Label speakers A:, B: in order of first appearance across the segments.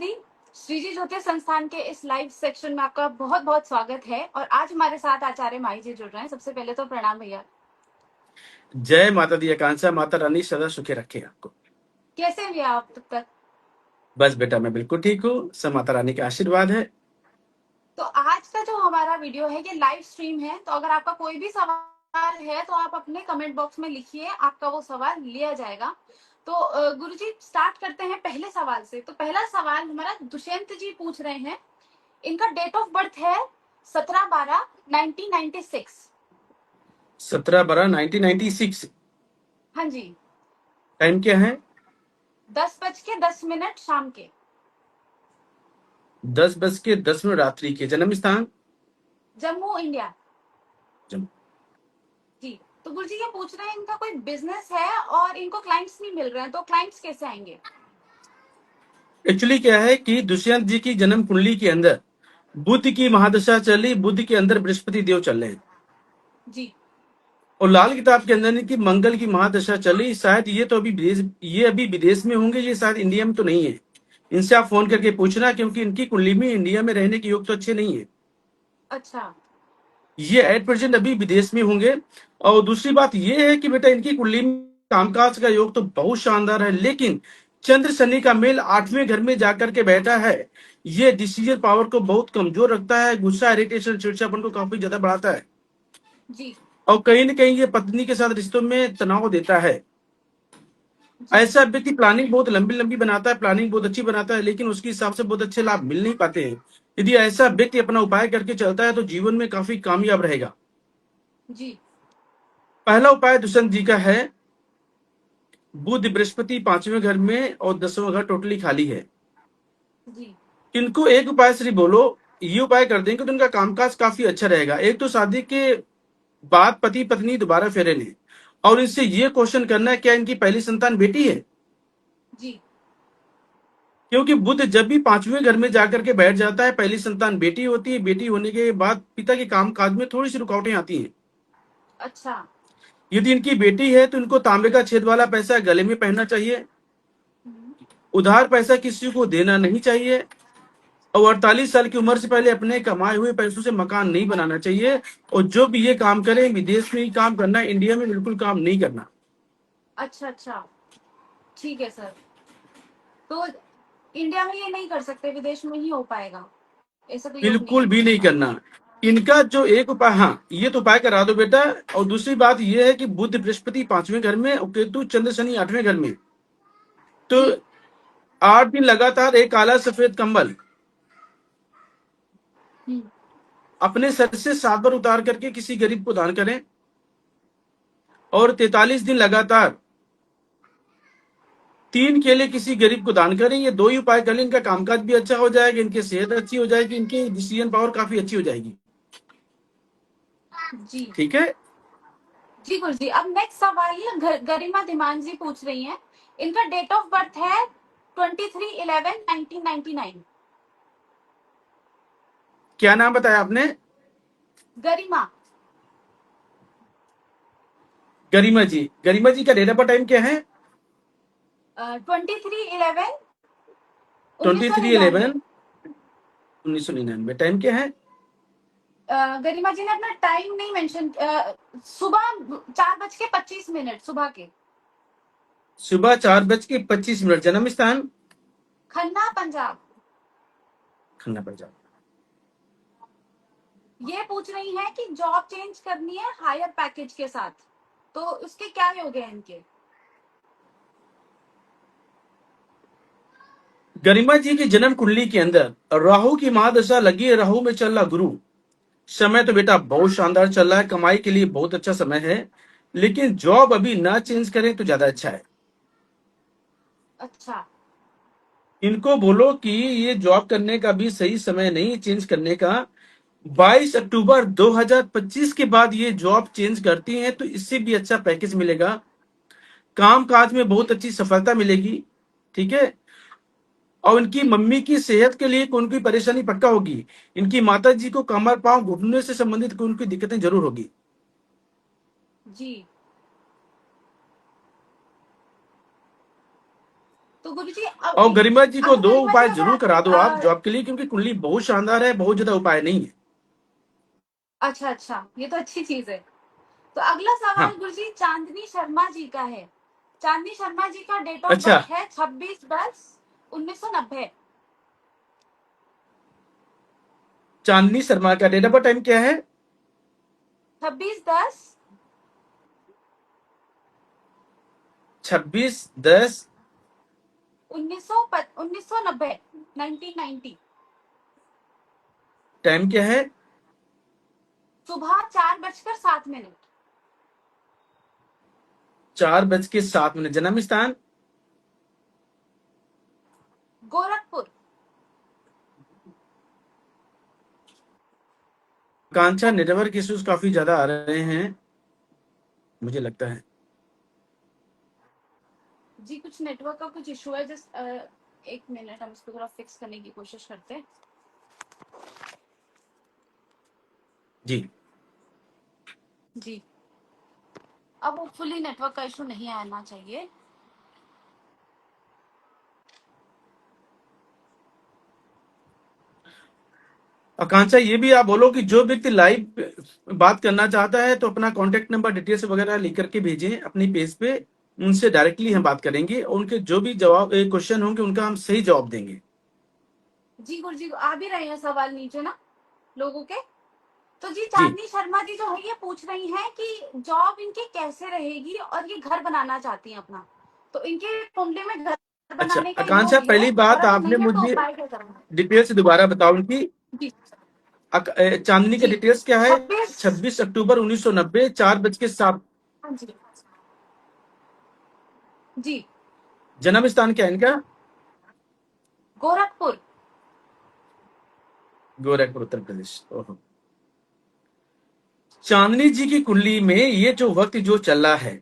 A: गुरुजी, श्रीजी ज्योतिष संस्थान के इस लाइव सेक्शन में आपका बहुत बहुत स्वागत है। और आज हमारे साथ आचार्य माई जी जुड़ रहे हैं। सबसे पहले तो प्रणाम भैया।
B: जय माता दी आकांक्षा, माता रानी सदा सुखी रखे आपको।
A: कैसे हैं भैया आप तब तक?
B: बस बेटा मैं बिल्कुल ठीक हूँ, सब माता रानी का आशीर्वाद है।
A: तो आज का जो हमारा वीडियो है ये लाइव स्ट्रीम है, तो अगर आपका कोई भी सवाल है तो आप अपने कमेंट बॉक्स में लिखिए, आपका वो सवाल लिया जाएगा। तो गुरुजी स्टार्ट करते हैं पहले सवाल से। तो पहला सवाल हमारा दुष्यंत जी पूछ रहे हैं। इनका डेट ऑफ बर्थ है 17/12/1996।
B: 17/12/1996।
A: हाँ जी।
B: टाइम क्या है?
A: 10:10 शाम के।
B: 10:10 रात्रि के। जन्म स्थान?
A: जम्मू, इंडिया।
B: जम्मू।
A: जी। तो गुरुजी ये पूछ रहे हैं इनका कोई बिजनेस है और इनको क्लाइंट्स नहीं मिल रहे हैं, तो क्लाइंट्स कैसे आएंगे?
B: एक्चुअली क्या है कि दुष्यंत जी की जन्म कुंडली के अंदर बुध की महादशा चली, बुध के अंदर बृहस्पति देव चल रहे हैं
A: जी।
B: और लाल किताब के अंदर की मंगल की महादशा चली। शायद ये तो अभी विदेश में होंगे, ये शायद इंडिया में तो नहीं है। इनसे आप फोन करके पूछना, क्योंकि इनकी कुंडली में इंडिया में रहने के योग तो अच्छे नहीं है।
A: अच्छा।
B: ये एट प्रेजेंट अभी विदेश में होंगे। और दूसरी बात ये है कि बेटा इनकी कुंडली में कामकाज का योग तो बहुत शानदार है, लेकिन चंद्र शनि का मेल 8वें घर में जाकर के बैठा है। ये डिसीजन पावर को बहुत कमजोर रखता है, गुस्सा, इरिटेशन, चिड़चिड़ापन को काफी ज्यादा बढ़ाता है।
A: जी।
B: और कहीं ना कहीं ये पत्नी के साथ रिश्तों में तनाव देता है।
A: जी।
B: ऐसा व्यक्ति प्लानिंग बहुत लंबी लंबी बनाता है, प्लानिंग बहुत अच्छी बनाता है, लेकिन उसके हिसाब से बहुत अच्छे लाभ मिल नहीं पाते हैं। यदि ऐसा व्यक्ति अपना उपाय करके चलता है तो जीवन में काफी कामयाब रहेगा।
A: जी।
B: पहला उपाय दुष्यंत जी का है, बुध बृहस्पति 5वें घर में और 10वां घर टोटली खाली है।
A: जी।
B: इनको एक उपाय सिर्फ बोलो, ये उपाय कर देंगे तो उनका कामकाज काफी अच्छा रहेगा। एक तो शादी के बाद पति पत्नी दोबारा फेरे लें और इनसे ये क्वेश्चन करना है, क्या इनकी पहली संतान बेटी है?
A: जी।
B: क्योंकि बुध जब भी 5वें घर में जाकर के बैठ जाता है, पहली संतान बेटी होती है। बेटी होने के बाद पिता के काम काज में थोड़ी सी रुकावटें आती हैं।
A: अच्छा।
B: यदि इनकी बेटी है तो इनको तांबे का छेद वाला पैसा गले में पहनना चाहिए। उधार पैसा किसी को देना नहीं चाहिए और 48 साल की उम्र से पहले अपने कमाए हुए पैसों से मकान नहीं बनाना चाहिए। और जो भी ये काम करें विदेश में ही काम करना, इंडिया में बिल्कुल काम नहीं करना।
A: अच्छा। अच्छा, ठीक है सर। तो इंडिया में ये नहीं कर सकते, विदेश में ही हो पाएगा, ऐसा तो योग नहीं
B: बिल्कुल
A: है?
B: भी नहीं करना। इनका जो एक उपाय, हाँ ये तो उपाय करा दो बेटा। और दूसरी बात ये है कि बुध बृहस्पति 5वें घर में और केतु चंद्र शनि 8वें घर में, तो
A: जी।
B: 8 दिन लगातार एक काला सफेद कंबल अपने सर से 7 बार उतार करके किसी गरीब को दान करें और 43 दिन लगातार 3 केले किसी गरीब को दान करें। ये 2 ही उपाय कर लें, इनका कामकाज भी अच्छा हो जाएगा, इनकी सेहत अच्छी हो जाएगी, इनकी डिसीजन पावर काफी अच्छी हो जाएगी।
A: जी।
B: ठीक है।
A: जी गुरुजी, अब नेक्स्ट सवाल गरिमा धीमान जी पूछ रही हैं। इनका डेट ऑफ बर्थ है 23/11/1999।
B: क्या नाम बताया आपने?
A: गरिमा।
B: गरिमा जी। गरिमा जी का डेट ऑफ बर्थ टाइम क्या है?
A: 23/11
B: 23/11
A: 1999।
B: 1999। टाइम क्या है?
A: गरिमा जी ने अपना टाइम नहीं मेंशन। सुबह 4:25 सुबह के।
B: सुबह 4:25। जन्म स्थान?
A: खन्ना, पंजाब।
B: खन्ना, पंजाब।
A: ये पूछ रही है कि जॉब चेंज करनी है हायर पैकेज के साथ, तो उसके क्या योग है इनके?
B: गरिमा जी की जन्म कुंडली के अंदर राहु की महादशा लगी है, राहु में चल रहा गुरु। समय तो बेटा बहुत शानदार चल रहा है, कमाई के लिए बहुत अच्छा समय है, लेकिन जॉब अभी ना चेंज करें तो ज्यादा अच्छा है।
A: अच्छा।
B: इनको बोलो कि ये जॉब करने का भी सही समय नहीं चेंज करने का। 22 अक्टूबर 2025 के बाद ये जॉब चेंज करती हैं तो इससे भी अच्छा पैकेज मिलेगा, काम काज में बहुत अच्छी सफलता मिलेगी। ठीक है। और इनकी मम्मी की सेहत के लिए कोई परेशानी पक्का होगी। इनकी माता जी को कमर पांव घुटने से संबंधित कोई दिक्कतें जरूर होगी।
A: जी। तो गुरुजी
B: और गरिमा जी को
A: अब
B: 2
A: गरिमा जी
B: उपाय
A: अगर
B: जरूर करा दो आप
A: आप
B: जॉब के लिए, क्योंकि कुंडली बहुत शानदार है, बहुत ज्यादा उपाय नहीं है।
A: अच्छा अच्छा, ये तो अच्छी चीज है। तो अगला
B: हाँ।
A: सवाल गुरुजी चांदनी शर्मा जी का है। चांदनी शर्मा जी का डेट ऑफ
B: अच्छा,
A: बर्थ है 26/10/1990।
B: चांदनी शर्मा का डेट ऑफ बर्थ टाइम क्या है?
A: 26/10
B: 26/10।
A: 1990, 1990।
B: टाइम क्या है?
A: सुबह 4:07।
B: 4:07। जन्म स्थान?
A: गोरखपुर।
B: आकांक्षा, नेटवर्क इश्यूज काफी ज्यादा आ रहे हैं मुझे लगता है।
A: जी कुछ नेटवर्क का कुछ इशू है, जस्ट 1 मिनट, हम इसको थोड़ा फिक्स करने की कोशिश करते हैं।
B: जी।
A: जी अब होपफुली नेटवर्क का इशू नहीं आना चाहिए।
B: आकांक्षा, ये भी आप बोलो कि जो व्यक्ति लाइव बात करना चाहता है तो अपना कॉन्टेक्ट नंबर, डिटेल्स वगैरह लिख करके भेजें अपनी पेज पे। उनसे डायरेक्टली हम बात करेंगे और उनके जो भी जवाब क्वेश्चन होंगे उनका हम सही जवाब देंगे।
A: जी गुरुजी आ भी रहे हैं सवाल नीचे ना लोगों के। तो जी
B: जी।
A: चांदनी शर्मा जी जो है ये पूछ रही हैं कि जॉब इनकी कैसे रहेगी और ये घर बनाना चाहती हैं अपना। तो इनके कुंडली में घर
B: अच्छा
A: बनाने का
B: आकांक्षा,
A: योग है,
B: पहली बात
A: और अगर
B: आपने
A: नहीं है तो
B: मुझे
A: उपाय क्या करना
B: डिटेल से दोबारा बताओ उनकी।
A: है। जी
B: चांदनी का
A: जी
B: डिटेल्स क्या है?
A: 26।
B: 26 अक्टूबर 1990, 4:07।
A: हाँ जी जी।
B: जन्म स्थान क्या है इनका?
A: गोरखपुर।
B: गोरखपुर, उत्तर प्रदेश। ओहो। चांदनी जी की कुंडली में ये जो वक्त जो चल रहा है,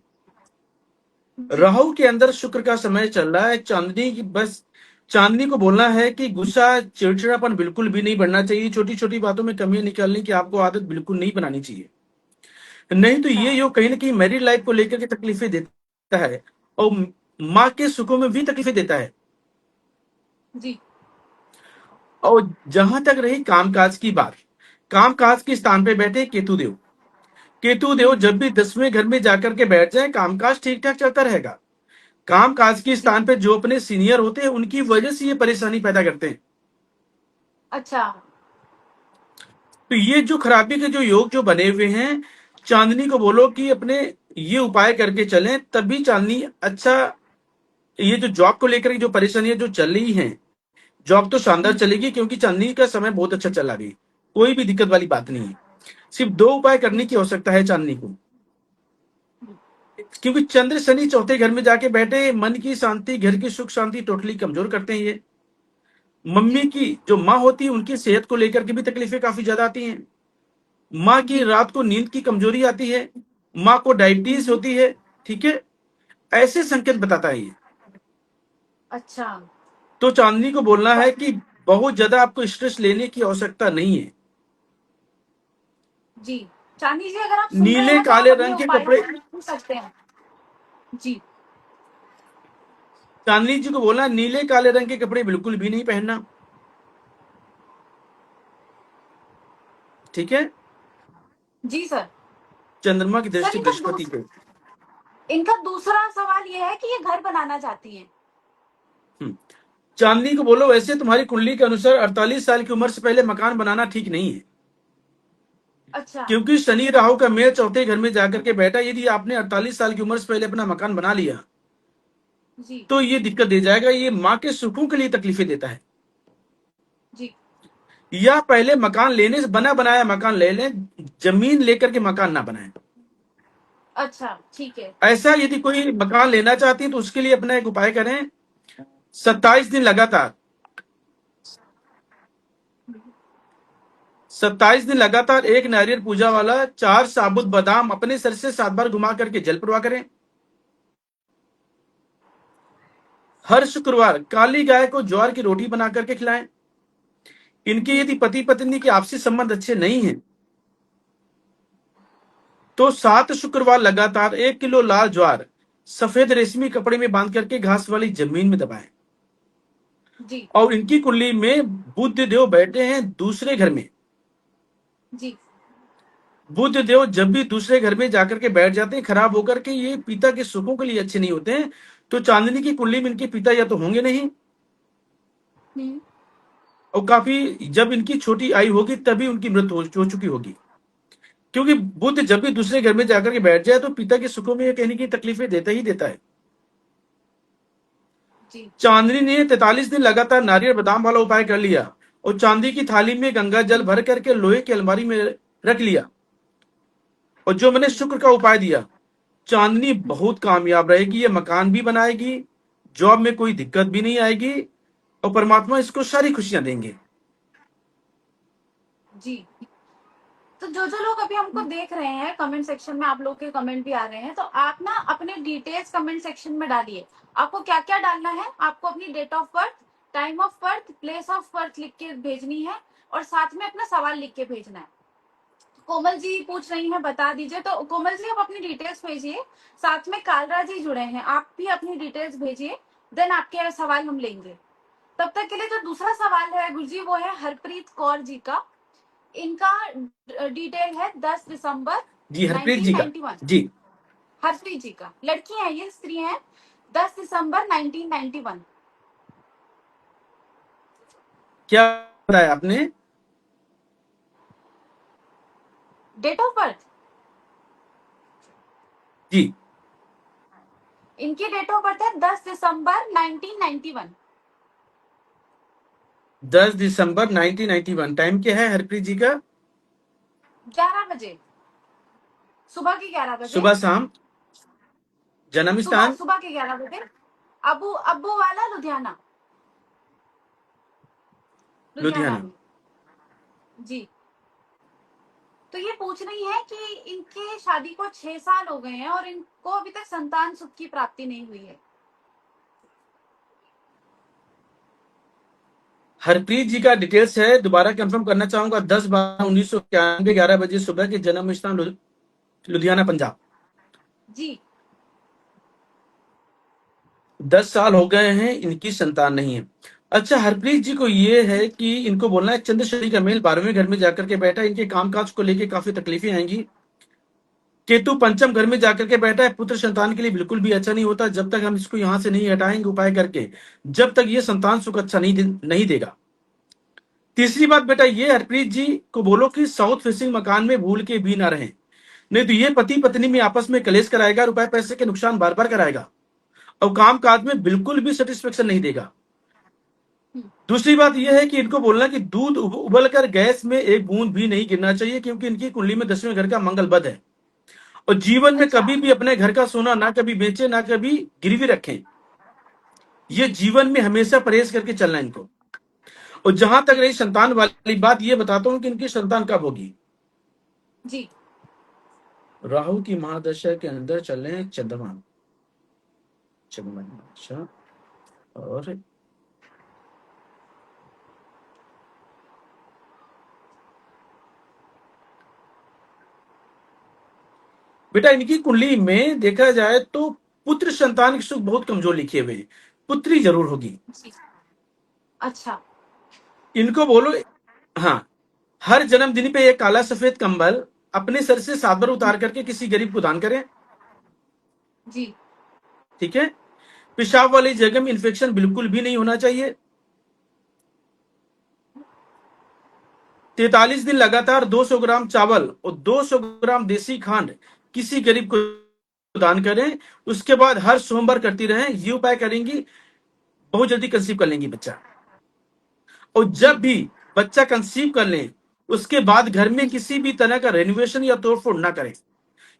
A: जी
B: राहु के अंदर शुक्र का समय चल रहा है। चांदनी की बस, चांदनी को बोलना है कि गुस्सा, चिड़चिड़ापन बिल्कुल भी नहीं बढ़ना चाहिए। छोटी छोटी बातों में कमियां निकालने की आपको आदत बिल्कुल नहीं बनानी चाहिए। नहीं तो
A: अच्छा।
B: ये योग कहीं ना कहीं मैरिड लाइफ को लेकर के तकलीफें देता है, और माँ के सुखों में भी तकलीफें देता है।
A: जी
B: और जहां तक रही कामकाज की बात, कामकाज के स्थान पे बैठे केतु देव। केतु देव जब भी 10वें घर में जाकर के बैठ जाए, कामकाज ठीक ठाक चलता रहेगा। कामकाज के
A: जी।
B: स्थान पे जो अपने सीनियर होते हैं उनकी वजह से ये परेशानी पैदा करते हैं।
A: अच्छा।
B: तो ये जो खराबी के जो योग जो बने हुए हैं, चांदनी को बोलो कि अपने ये उपाय करके चलें, तभी चांदनी अच्छा, ये जो जॉब को लेकर जो परेशानियां जो चल रही हैं, जॉब तो शानदार चलेगी क्योंकि चांदनी का समय बहुत अच्छा चला रही। कोई भी दिक्कत वाली बात नहीं है। सिर्फ 2 उपाय करने
A: जी
B: की आवश्यकता है चांदनी को, क्योंकि चंद्र शनि चौथे घर में जाके बैठे, मन की शांति, घर की सुख शांति टोटली कमजोर करते हैं ये। मम्मी
A: जी
B: की जो माँ होती है उनकी सेहत को लेकर के भी तकलीफें काफी ज्यादा आती हैं। माँ की
A: जी।
B: रात को नींद की कमजोरी आती है, माँ को डायबिटीज
A: हम्म,
B: होती है। ठीक है, ऐसे संकेत बताता है ये।
A: अच्छा।
B: तो चांदनी को बोलना
A: तो
B: है कि बहुत ज्यादा आपको स्ट्रेस लेने की आवश्यकता नहीं है।
A: जी चांदी जी अगर आप सुन रहे हैं
B: नीले
A: ना तो आप
B: काले
A: अपने
B: रंग के
A: उपायों
B: कपड़े,
A: को पूछ सकते हैं। जी
B: चांदनी जी को बोलना नीले काले रंग के कपड़े बिल्कुल भी नहीं पहनना। ठीक है।
A: जी सर।
B: चंद्रमा की
A: सर
B: दृष्टि बृहस्पति पे।
A: इनका दूसरा सवाल ये है कि ये घर बनाना चाहती हैं।
B: हम्म। चांदनी को बोलो, वैसे तुम्हारी कुंडली के अनुसार 48 साल की उम्र से पहले मकान बनाना ठीक नहीं है,
A: अच्छा।
B: क्योंकि शनि राहु का मेल चौथे घर में जाकर के बैठा। यदि आपने 48 साल की उम्र से पहले अपना मकान बना लिया
A: जी
B: तो ये दिक्कत दे जाएगा। ये माँ के सुखों के लिए तकलीफें देता है।
A: जी।
B: या पहले मकान लेने से, बना बनाया मकान ले लें, जमीन लेकर के मकान ना बनाएं।
A: अच्छा ठीक है।
B: ऐसा यदि कोई मकान लेना चाहती है तो उसके लिए अपना एक उपाय करें। 27 दिन लगातार, 27 दिन लगातार एक नारियल पूजा वाला 4 साबुत बादाम अपने सर से 7 बार घुमा करके जल प्रवाह करें। हर शुक्रवार काली गाय को ज्वार की रोटी बना करके खिलाएं। इनके
A: जी
B: यदि पति पत्नी के आपसी संबंध अच्छे नहीं हैं तो 7 शुक्रवार लगातार 1 किलो लाल ज्वार सफेद रेशमी कपड़े में बांध करके घास वाली जमीन में दबाएं।
A: जी
B: और इनकी कुंडली में बुध देव बैठे हैं दूसरे घर में।
A: जी
B: बुध देव जब भी दूसरे घर में जाकर के बैठ जाते हैं खराब होकर के, ये पिता के सुखों के लिए अच्छे नहीं होते हैं। तो चांदनी की कुंडली में इनके पिता या तो होंगे नहीं,
A: हम्म
B: और काफी जब इनकी छोटी आयु होगी तभी उनकी मृत्यु हो चुकी होगी। क्योंकि बुध जब भी दूसरे घर में जाकर के बैठ जाए तो पिता के सुखों में कहीं ना कहीं तकलीफें देता ही देता है।
A: जी
B: चांदनी ने 43 दिन लगातार नारियल बादाम वाला उपाय कर लिया और चांदी की थाली में गंगा जल भर करके लोहे की अलमारी में रख लिया, और जो मैंने
A: हम्म
B: शुक्र का उपाय दिया, चांदनी बहुत कामयाब रहेगी। ये मकान भी बनाएगी, जॉब में कोई दिक्कत भी नहीं आएगी, और परमात्मा इसको सारी खुशियां देंगे।
A: जी। तो जो जो लोग अभी हमको देख रहे हैं कमेंट सेक्शन में, आप लोग के कमेंट भी आ रहे हैं, तो आप ना अपने डिटेल्स कमेंट सेक्शन में डालिए। आपको क्या क्या डालना है, आपको अपनी date of birth, time of birth, place of birth लिख के भेजनी है, और साथ में अपना सवाल लिख के भेजना है। कोमल जी पूछ रही हैं, बता दीजिए। तो कोमल जी आप अपनी डिटेल्स भेजिए, साथ में कालरा जी जुड़े हैं, आप भी अपनी डिटेल्स भेजिए, देन आपके सवाल हम लेंगे। तब तक के लिए जो दूसरा सवाल है गुरुजी, वो है हरप्रीत कौर जी का। इनका डिटेल है 10 दिसंबर
B: जी हरप्रीत जी का।
A: 1991।
B: जी
A: हरप्रीत जी का, लड़की है ये, स्त्री है। 10 दिसंबर 1991
B: क्या बताया आपने?
A: Date of birth.
B: जी
A: इनकी डेट ऑफ बर्थ है 10 दिसंबर 1991।
B: 10 दिसंबर 1991। टाइम क्या है हरप्रीत जी का?
A: 11 बजे, सुबह के 11 बजे।
B: सुबह शाम। जन्म
A: सुबह
B: स्थान?
A: सुबह के 11 बजे। अबू अबू वाला लुधियाना, लुधियाना
B: लुधियाना।
A: में। जी। तो ये पूछ रही है कि इनके शादी को 6 साल हो गए हैं और इनको अभी तक संतान सुख की प्राप्ति नहीं हुई है।
B: हरप्रीत जी का डिटेल्स है, दोबारा कंफर्म करना चाहूंगा। 10/12/1991, 11 बजे सुबह के जन्म स्थान लुधियाना पंजाब।
A: जी
B: 10 साल हो गए हैं, इनकी संतान नहीं है। अच्छा, हरप्रीत जी को ये है कि इनको बोलना है चंद्र शनि का मेल 12वें घर में जाकर के बैठा है, इनके कामकाज को लेके काफी तकलीफें आएंगी। केतु पंचम घर में जाकर के बैठा है, पुत्र संतान के लिए बिल्कुल भी अच्छा नहीं होता जब तक हम इसको यहां से नहीं हटाएंगे उपाय करके, जब तक ये संतान सुख अच्छा नहीं देगा। तीसरी बात बेटा ये, हरप्रीत जी को बोलो कि साउथ फेसिंग मकान में भूल के भी ना रहें, नहीं तो ये पति पत्नी में आपस में कलेश कराएगा, रुपए पैसे के नुकसान बार बार कराएगा, और काम काज में बिल्कुल भी सेटिस्फेक्शन नहीं देगा। दूसरी बात यह है कि इनको बोलना कि दूध उबल कर गैस में एक बूंद भी नहीं गिरना चाहिए, क्योंकि इनकी कुंडली में 10वें घर का मंगल बद है। और जीवन में
A: अच्छा।
B: कभी भी अपने घर का सोना ना कभी बेचे, ना कभी गिरवी रखें। ये
A: जी
B: जीवन में हमेशा परहेज करके चलना है इनको। और जहां तक
A: जी
B: रही संतान वाली बात, ये बताता हूं कि इनकी संतान कब होगी।
A: जी
B: राहु की महादशा के अंदर चल रहे हैं चंद्रमा। चंद्रमा, अच्छा। और बेटा इनकी कुंडली में देखा जाए तो पुत्र संतान की सुख बहुत कमजोर लिखे हुए हैं। पुत्री जरूर होगी।
A: जी। अच्छा।
B: इनको बोलो, हाँ, हर जन्मदिन पे एक काला सफेद कंबल अपने सर से 7 बार उतार करके किसी गरीब को दान करें।
A: जी
B: ठीक है। पेशाब वाली जगह में इन्फेक्शन बिल्कुल भी नहीं होना चाहिए। 43 दिन लगातार 200 ग्राम चावल और 200 ग्राम देसी खांड किसी गरीब को दान करें। उसके बाद हर सोमवार करती रहें, ये उपाय करेंगी, बहुत जल्दी कंसीव कर लेंगी बच्चा। और
A: जी
B: जब भी बच्चा कंसीव कर लें, उसके बाद घर में किसी भी तरह का रेनोवेशन या तोड़फोड़ ना करें।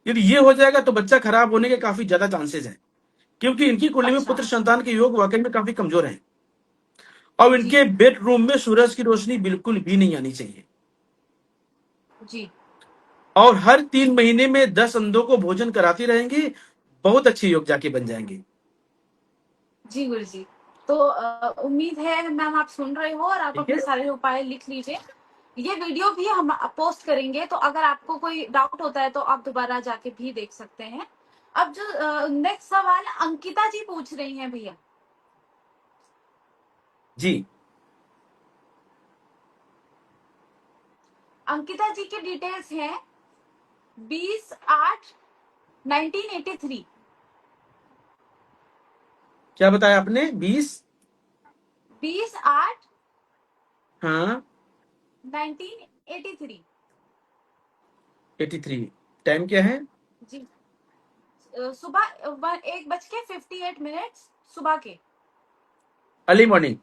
B: यदि ये हो जाएगा तो बच्चा खराब होने के काफी ज्यादा चांसेस हैं, क्योंकि इनकी कुंडली में
A: अच्छा।
B: पुत्र संतान के योग वाकई में काफी कमजोर हैं। और
A: जी
B: इनके बेडरूम में सूरज की रोशनी बिल्कुल भी नहीं आनी चाहिए।
A: जी
B: और हर 3 महीने में 10 अंधों को भोजन कराती रहेंगी, बहुत अच्छे योग जाके बन जाएंगे।
A: जी गुरु जी। तो उम्मीद है मैम आप सुन रहे हो और आप
B: ठीक है।
A: अपने सारे उपाय लिख लीजिए। ये वीडियो भी हम पोस्ट करेंगे, तो अगर आपको कोई डाउट होता है तो आप दोबारा जाके भी देख सकते हैं। अब जो नेक्स्ट सवाल अंकिता जी पूछ रही हैं भैया।
B: जी।
A: अंकिता जी की डिटेल्स हैं 20/8/1983।
B: क्या बताया आपने? 20?
A: 20/8
B: हाँ,
A: 1983।
B: 83। टाइम क्या है?
A: जी। सुबह 1:58 सुबह के।
B: Early morning.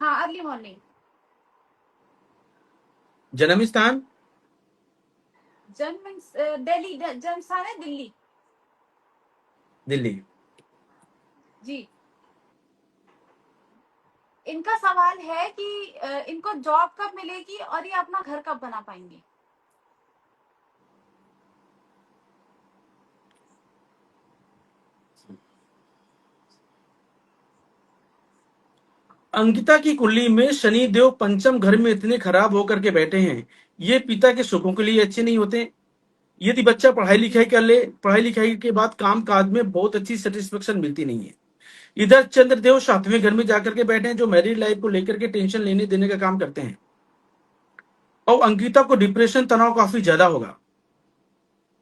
A: हाँ, अर्ली मॉर्निंग।
B: जन्म स्थान?
A: जन्म दिल्ली, जन्म स्थान है दिल्ली।
B: दिल्ली।
A: जी। इनका सवाल है कि इनको जॉब कब मिलेगी और ये अपना घर कब बना पाएंगे।
B: अंकिता की कुंडली में शनि देव पंचम घर में इतने खराब होकर के बैठे हैं, ये पिता के सुखों के लिए अच्छे नहीं होते। यदि बच्चा पढ़ाई लिखाई कर ले, पढ़ाई लिखाई के बाद काम काज में बहुत अच्छी सेटिस्फेक्शन मिलती नहीं है। इधर चंद्रदेव सातवें घर में जाकर के बैठे हैं, जो मैरिड लाइफ को लेकर के टेंशन लेने देने का काम करते हैं। और अंकिता को डिप्रेशन तनाव काफी ज्यादा होगा।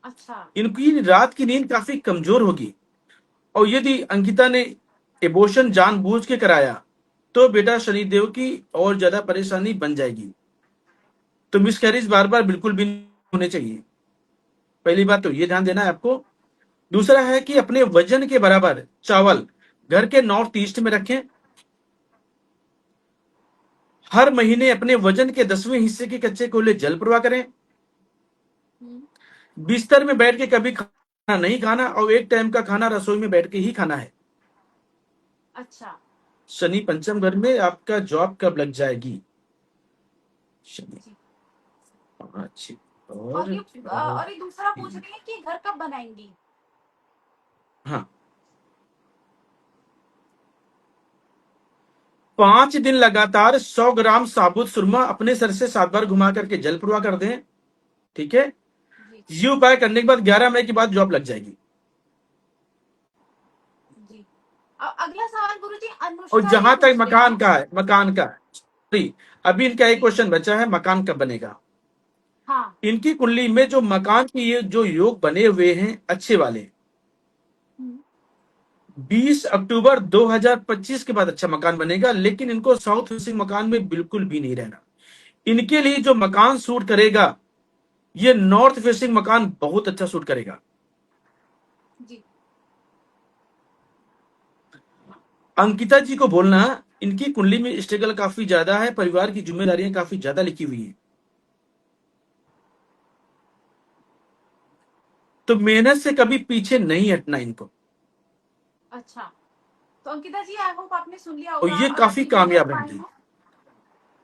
A: अच्छा।
B: इनकी रात की नींद काफी कमजोर होगी। और यदि अंकिता ने एबॉर्शन जानबूझ के कराया तो बेटा शनिदेव की और ज्यादा परेशानी बन जाएगी। तो मिसकैरेज बार बार बिल्कुल भी नहीं होने चाहिए। पहली बात तो ये ध्यान देना है आपको। दूसरा है कि अपने वजन के बराबर चावल घर के नॉर्थ ईस्ट में रखें। हर महीने अपने वजन के 10वें हिस्से के कच्चे कोयले जल प्रवाह करें।
A: हम्म।
B: बिस्तर में बैठ के कभी खाना नहीं खाना, और एक टाइम का खाना रसोई में बैठ के ही खाना है।
A: अच्छा।
B: शनि पंचम घर में आपका जॉब कब लग जाएगी? शनि
A: जी।
B: 5
A: और
B: और,
A: ये और ये दूसरा पूछ रही है कि घर कब बनाएंगी।
B: हाँ, 5 दिन लगातार 100 ग्राम साबुत सुरमा अपने सर से 7 बार घुमा करके जल प्रवाह कर दें। ठीक है।
A: जी।
B: ये उपाय करने के बाद 11 मई के बाद जॉब लग जाएगी।
A: जी। अगला सवाल गुरुजी
B: और
A: अनुष्का जी
B: जहां तक
A: पूछ रही
B: मकान
A: हैं।
B: का है, मकान का सॉरी, अभी इनका एक
A: जी।
B: क्वेश्चन बचा है, मकान कब बनेगा।
A: हाँ।
B: इनकी कुंडली में जो मकान के ये जो योग बने हुए हैं अच्छे वाले,
A: हम्म।
B: 20 अक्टूबर 2025 के बाद अच्छा मकान बनेगा। लेकिन इनको साउथ फेसिंग मकान में बिल्कुल भी नहीं रहना। इनके लिए जो मकान सूट करेगा, ये नॉर्थ फेसिंग मकान बहुत अच्छा सूट करेगा।
A: जी।
B: अंकिता जी को बोलना, इनकी कुंडली में स्ट्रगल काफी ज्यादा है, परिवार की जिम्मेदारियां काफी ज्यादा लिखी हुई है। तो मेहनत से कभी पीछे नहीं हटना इनको।
A: अच्छा। तो अंकिता जी आई होप आपने सुन लिया
B: और
A: होगा।
B: ये
A: अगर
B: काफी
A: ये जो
B: कामयाब
A: उपाय
B: रहेंगे।
A: है।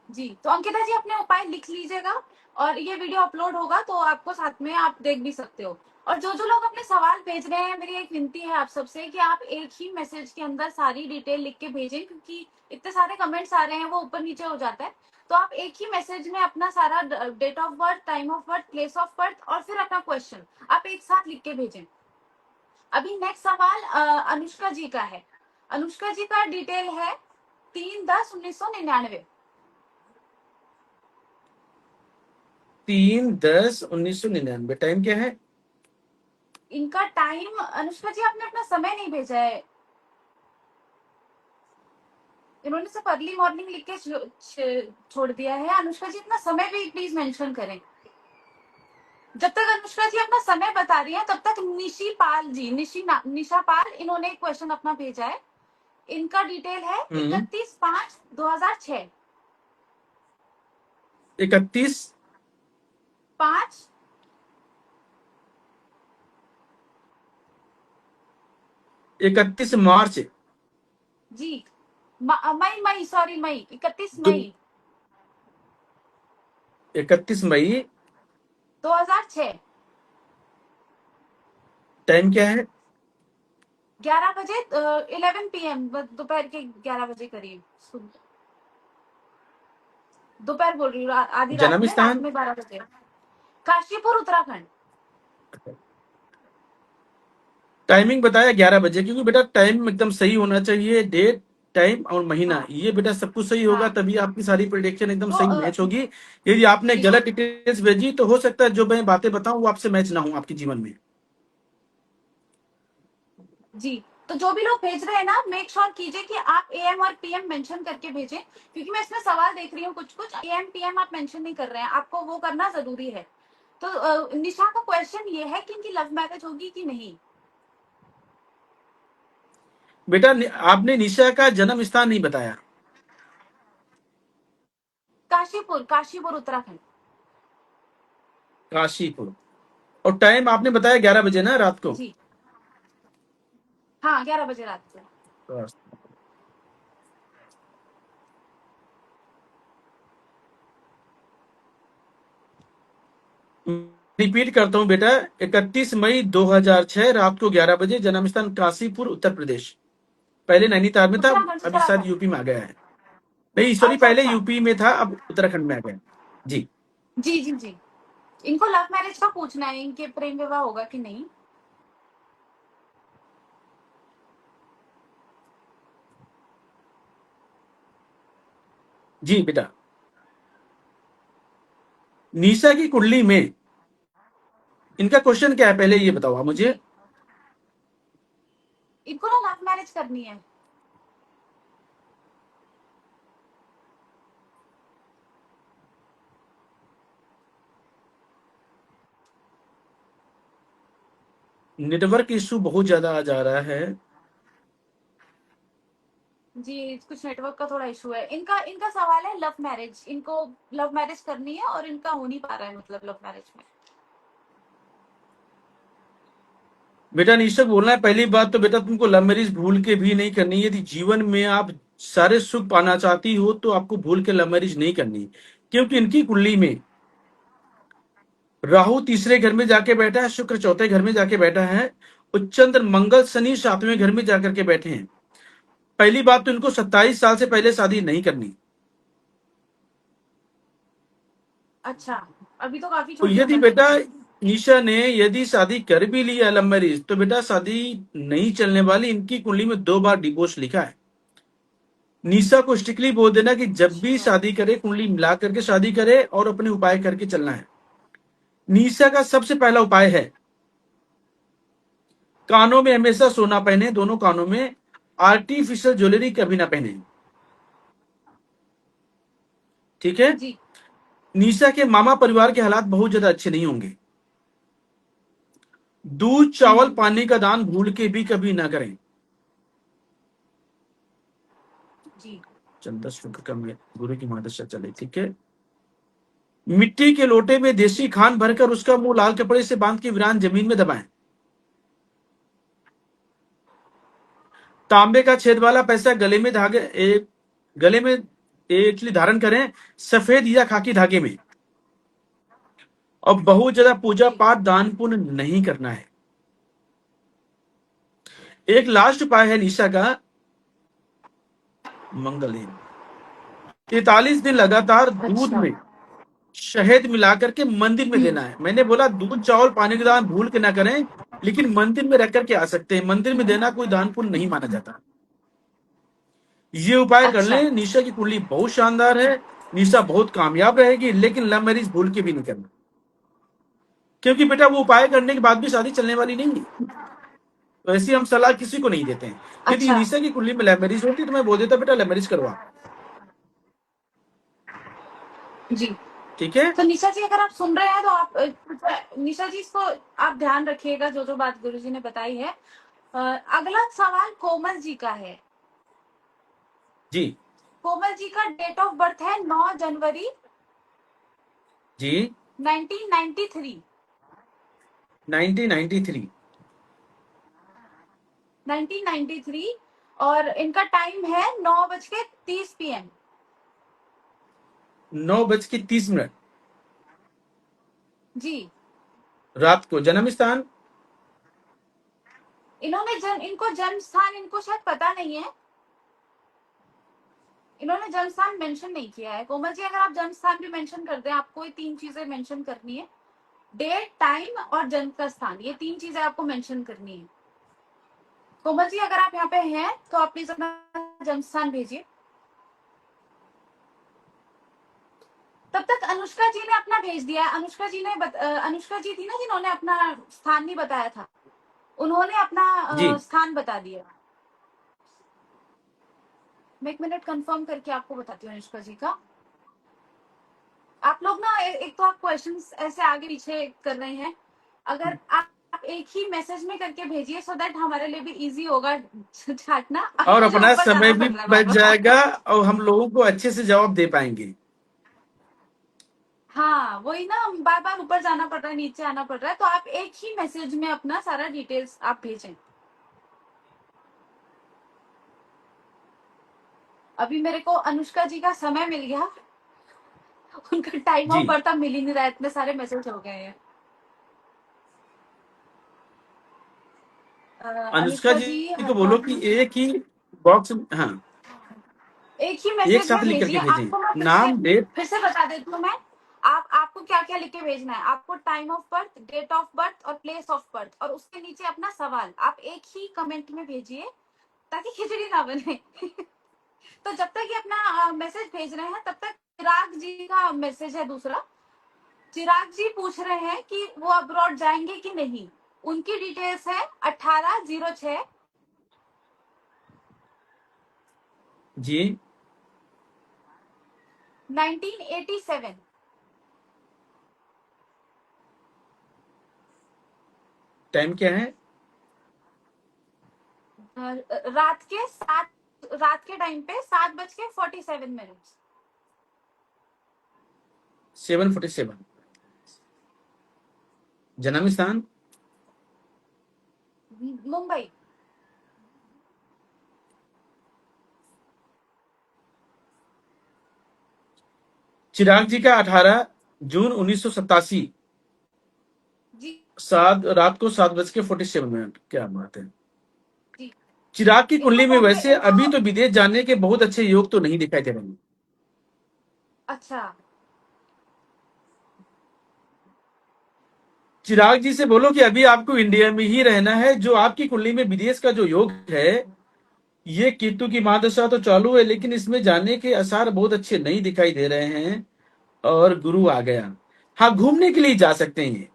A: जी, तो अंकिता जी अपने उपाय लिख लीजिएगा और ये वीडियो अपलोड होगा तो आपको साथ में आप देख भी सकते हो। और जो लोग अपने सवाल भेज रहे हैं, मेरी एक विनती है आप सबसे कि आप एक ही मैसेज के अंदर सारी डिटेल लिख के भेजें, क्योंकि इतने सारे कमेंट्स आ रहे हैं, वो ऊपर नीचे हो जाता है। तो आप एक ही मैसेज में अपना सारा date of birth, time of birth, place of birth और फिर अपना क्वेश्चन आप एक साथ लिख के भेजें। अभी नेक्स्ट सवाल अनुष्का जी का है। अनुष्का जी का डिटेल है 3/10/1999।
B: 3/10/1999। टाइम क्या है?
A: इनका टाइम, अनुष्का जी आपने अपना समय नहीं भेजा है। इन्होंने सिर्फ अर्ली मॉर्निंग लिख के छोड़ दिया है। अनुष्का जी अपना समय भी प्लीज मेंशन करें। जब तक अनुष्का जी अपना समय बता रही हैं तब तक निशी पाल जी, निशा पाल, इन्होंने एक क्वेश्चन अपना भेजा है। इनका डिटेल है 31/5/2006।
B: 31
A: 5
B: 31 मार्च
A: जी, मई मई सॉरी मई 31 मई
B: 31 मई।
A: 2006।
B: टाइम क्या है?
A: 11 बजे, 11 PM, दोपहर के 11 बजे करीब। दोपहर बोल रही हूँ, आधी रात
B: जन्म
A: में, रात
B: स्थान?
A: में 12 बजे। काशीपुर उत्तराखंड।
B: टाइमिंग बताया 11 बजे, क्योंकि बेटा टाइम एकदम सही होना चाहिए, डेट टाइम और महीना, ये बेटा सब कुछ सही होगा,
A: हाँ
B: तभी आपकी सारी प्रिडिक्शन एकदम
A: तो
B: सही मैच होगी। यदि आपने
A: जी
B: गलत डिटेल्स भेजी तो हो सकता है जो मैं बातें बताऊं वो आपसे मैच ना हो आपके जीवन में।
A: जी, तो जो भी लोग भेज रहे हैं ना, मेक श्योर कीजिए कि आप एएम और पीएम मेंशन करके भेजें, क्योंकि मैं इसमें सवाल देख रही हूँ कुछ कुछ एएम पीएम आप मेंशन नहीं कर रहे हैं, आपको वो करना जरूरी है। तो निशा का क्वेश्चन ये है कि इनकी लव मैरिज होगी कि नहीं।
B: बेटा आपने निशा का जन्म स्थान नहीं बताया।
A: काशीपुर, काशीपुर उत्तराखंड।
B: काशीपुर। और टाइम आपने बताया 11 बजे ना रात को।
A: जी हाँ, 11 बजे रात को।
B: रिपीट करता हूं बेटा, 31 मई 2006 रात को 11 बजे, जन्म स्थान काशीपुर उत्तर प्रदेश। पहले नैनीताल में था,
A: उत्तराखंड
B: अभी शायद
A: उत्तराखंड।
B: यूपी में आ गया है। नहीं सॉरी,
A: अच्छा
B: पहले
A: अच्छा।
B: यूपी में था, अब उत्तराखंड में आ गया। जी
A: जी जी जी, इनको लव मैरिज का पूछना है, इनके प्रेम विवाह होगा कि नहीं।
B: जी बेटा, निशा की कुंडली में इनका क्वेश्चन क्या है पहले ये बताओ आप मुझे।
A: जी, इनको ना लव मैरिज करनी है।
B: नेटवर्क इशू बहुत ज्यादा आ जा रहा है।
A: जी, कुछ नेटवर्क का थोड़ा इशू है। इनका इनका सवाल है लव मैरिज, इनको लव मैरिज करनी है और इनका हो नहीं पा रहा है, मतलब लव मैरिज में।
B: बेटा निश्चय बोलना है, पहली बात तो बेटा तुमको लव मैरिज भूल के भी नहीं करनी है। यदि जीवन में आप सारे सुख पाना चाहती हो तो आपको भूल के लव मैरिज नहीं करनी, क्योंकि इनकी कुंडली में राहु तीसरे घर में जाके बैठा है, शुक्र चौथे घर में जाके बैठा है, और चंद्र मंगल शनि सातवें घर में जाकर के बैठे हैं। पहली बात तो इनको 27 साल से पहले शादी नहीं करनी।
A: अच्छा, अभी तो काफी
B: तो
A: छोटी
B: यदि
A: उम्र है
B: बेटा
A: इनकी।
B: ईशा ने यदि शादी कर भी लिया लव मैरिज, तो बेटा शादी नहीं चलने वाली। इनकी कुंडली में 2 बार डिवोर्स लिखा है। निशा को स्ट्रिक्टली बोल देना कि जब भी
A: अच्छा
B: शादी करे कुंडली मिला करके शादी करे और अपने उपाय करके चलना है। निशा का सबसे पहला उपाय है कानों में हमेशा सोना पहने, दोनों कानों में। आर्टिफिशियल ज्वेलरी कभी ना पहने, ठीक है।
A: जी।
B: निशा के मामा परिवार के हालात बहुत ज्यादा अच्छे नहीं होंगे। दूध चावल
A: हम्म।
B: पानी का दान भूल के भी कभी ना करें।
A: जी
B: चंद्र शुक्र का गुरु की महादशा चले, ठीक है। मिट्टी के लोटे में देसी खान भरकर उसका मुंह लाल कपड़े से बांध के वीरान जमीन में दबाएं। तांबे का छेद वाला पैसा गले में एक्चुअली धारण करें, सफेद या खाकी धागे में। और बहुत ज्यादा पूजा
A: जी।
B: पाठ दान पुण्य नहीं करना है। एक लास्ट उपाय है निशा का, मंगलहीन 43 दिन लगातार दूध
A: अच्छा
B: में शहद मिलाकर के मंदिर में
A: हम्म।
B: देना है। मैंने बोला दूध चावल पानी का दान भूल के ना करें, लेकिन मंदिर में रख करके आ सकते हैं। मंदिर में देना कोई दान पुण्य नहीं माना जाता। ये उपाय कर
A: अच्छा
B: लें, निशा की कुंडली बहुत शानदार है। निशा बहुत कामयाब रहेगी, लेकिन लव मैरिज भूल के भी नहीं करना, क्योंकि बेटा वो उपाय करने के बाद भी शादी चलने वाली नहीं है। तो ऐसी हम सलाह किसी को नहीं देते हैं। यदि
A: अच्छा।
B: निशा की कुंडली में लव मैरिज होती तो मैं बोल देता बेटा लव मैरिज करवा,
A: जी,
B: ठीक है।
A: तो निशा जी अगर आप सुन रहे हैं तो आप निशा जी इसको आप ध्यान रखिएगा जो जो बात गुरुजी ने बताई है। अगला सवाल कोमल जी का है।
B: जी
A: कोमल जी का डेट ऑफ बर्थ है 9 जनवरी
B: जी
A: 1993।
B: 1993।
A: 1993, और इनका टाइम है 9:30 PM।
B: 9:30
A: जी,
B: रात को। जन्म स्थान
A: इनको जन्म स्थान इनको शायद पता नहीं है, इन्होंने जन्म स्थान मेंशन नहीं किया है। कोमल जी अगर आप जन्म स्थान भी मेंशन कर दें, आपको ये 3 चीजें मेंशन करनी है, डेट टाइम और जन्म का स्थान, ये 3 चीजें आपको मेंशन करनी है। कोमल जी, अगर आप यहाँ पे हैं तो आप प्लीज अपना जन्म स्थान भेजिए। तब तक अनुष्का जी ने अपना भेज दिया है। अनुष्का जी थी ना जिन्होंने अपना स्थान नहीं बताया था, उन्होंने अपना
B: जी
A: स्थान बता दिया। मैं 1 मिनट कंफर्म करके आपको बताती हूँ अनुष्का जी का। आप लोग ना एक तो आप क्वेश्चंस ऐसे आगे पीछे कर रहे हैं, अगर आप एक ही मैसेज में करके भेजिए सो दैट हमारे लिए भी इजी होगा छाटना। अब
B: और
A: मुझे
B: अपना
A: ऊपर
B: समय
A: जाना
B: भी
A: पड़ रहा है
B: बच
A: बार बार।
B: जाएगा और हम लोगों को अच्छे से जवाब दे पाएंगे।
A: हाँ वही ना, बार बार ऊपर जाना पड़ रहा है, नीचे आना पड़ रहा है, तो आप एक ही मैसेज में अपना सारा डिटेल्स आप भेजें। अभी मेरे को अनुष्का जी का समय मिल गया, उनका टाइम
B: जी
A: ऑफ बर्थ अब मिल ही नहीं रहा है, इतने सारे मैसेज हो गए हैं।
B: अनुष्का
A: अनुष्का
B: जी
A: जी
B: को बोलो
A: हरियाणा,
B: कि एक ही बॉक्स, हाँ,
A: एक ही
B: एक
A: मैसेज
B: साथ
A: में
B: लिख करके
A: भेजिए।
B: भेजें,
A: आपको मैं
B: नाम डेट।
A: फिर से बता देती हूँ मैं। आपको क्या क्या लिख के भेजना है, आपको time of birth, date of birth और प्लेस ऑफ बर्थ, और उसके नीचे अपना सवाल आप एक ही कमेंट में भेजिए ताकि खिचड़ी ना बने। तो जब तक ये अपना मैसेज भेज रहे हैं तब तक चिराग जी का मैसेज है दूसरा। चिराग जी पूछ रहे हैं कि वो अब्रॉड जाएंगे कि नहीं। उनकी डिटेल्स है 18/06
B: जी
A: 1987।
B: टाइम क्या है?
A: रात के टाइम पे 7:47।
B: 7:47। जन्म स्थान?
A: मुंबई।
B: चिराग जी का 18 जून 1987,
A: जी
B: रात को 7:47। क्या बात है।
A: जी।
B: चिराग की
A: इनको
B: कुंडली में
A: बॉम्बे,
B: वैसे
A: इनको
B: अभी तो विदेश जाने के बहुत अच्छे योग तो नहीं दिखाई दे रहे।
A: अच्छा।
B: चिराग जी से बोलो कि अभी आपको इंडिया में ही रहना है। जो आपकी कुंडली में विदेश का जो योग है, ये केतु की महादशा तो चालू है, लेकिन इसमें जाने के आसार बहुत अच्छे नहीं दिखाई दे रहे हैं। और गुरु आ गया। हाँ, घूमने के लिए जा सकते हैं ये।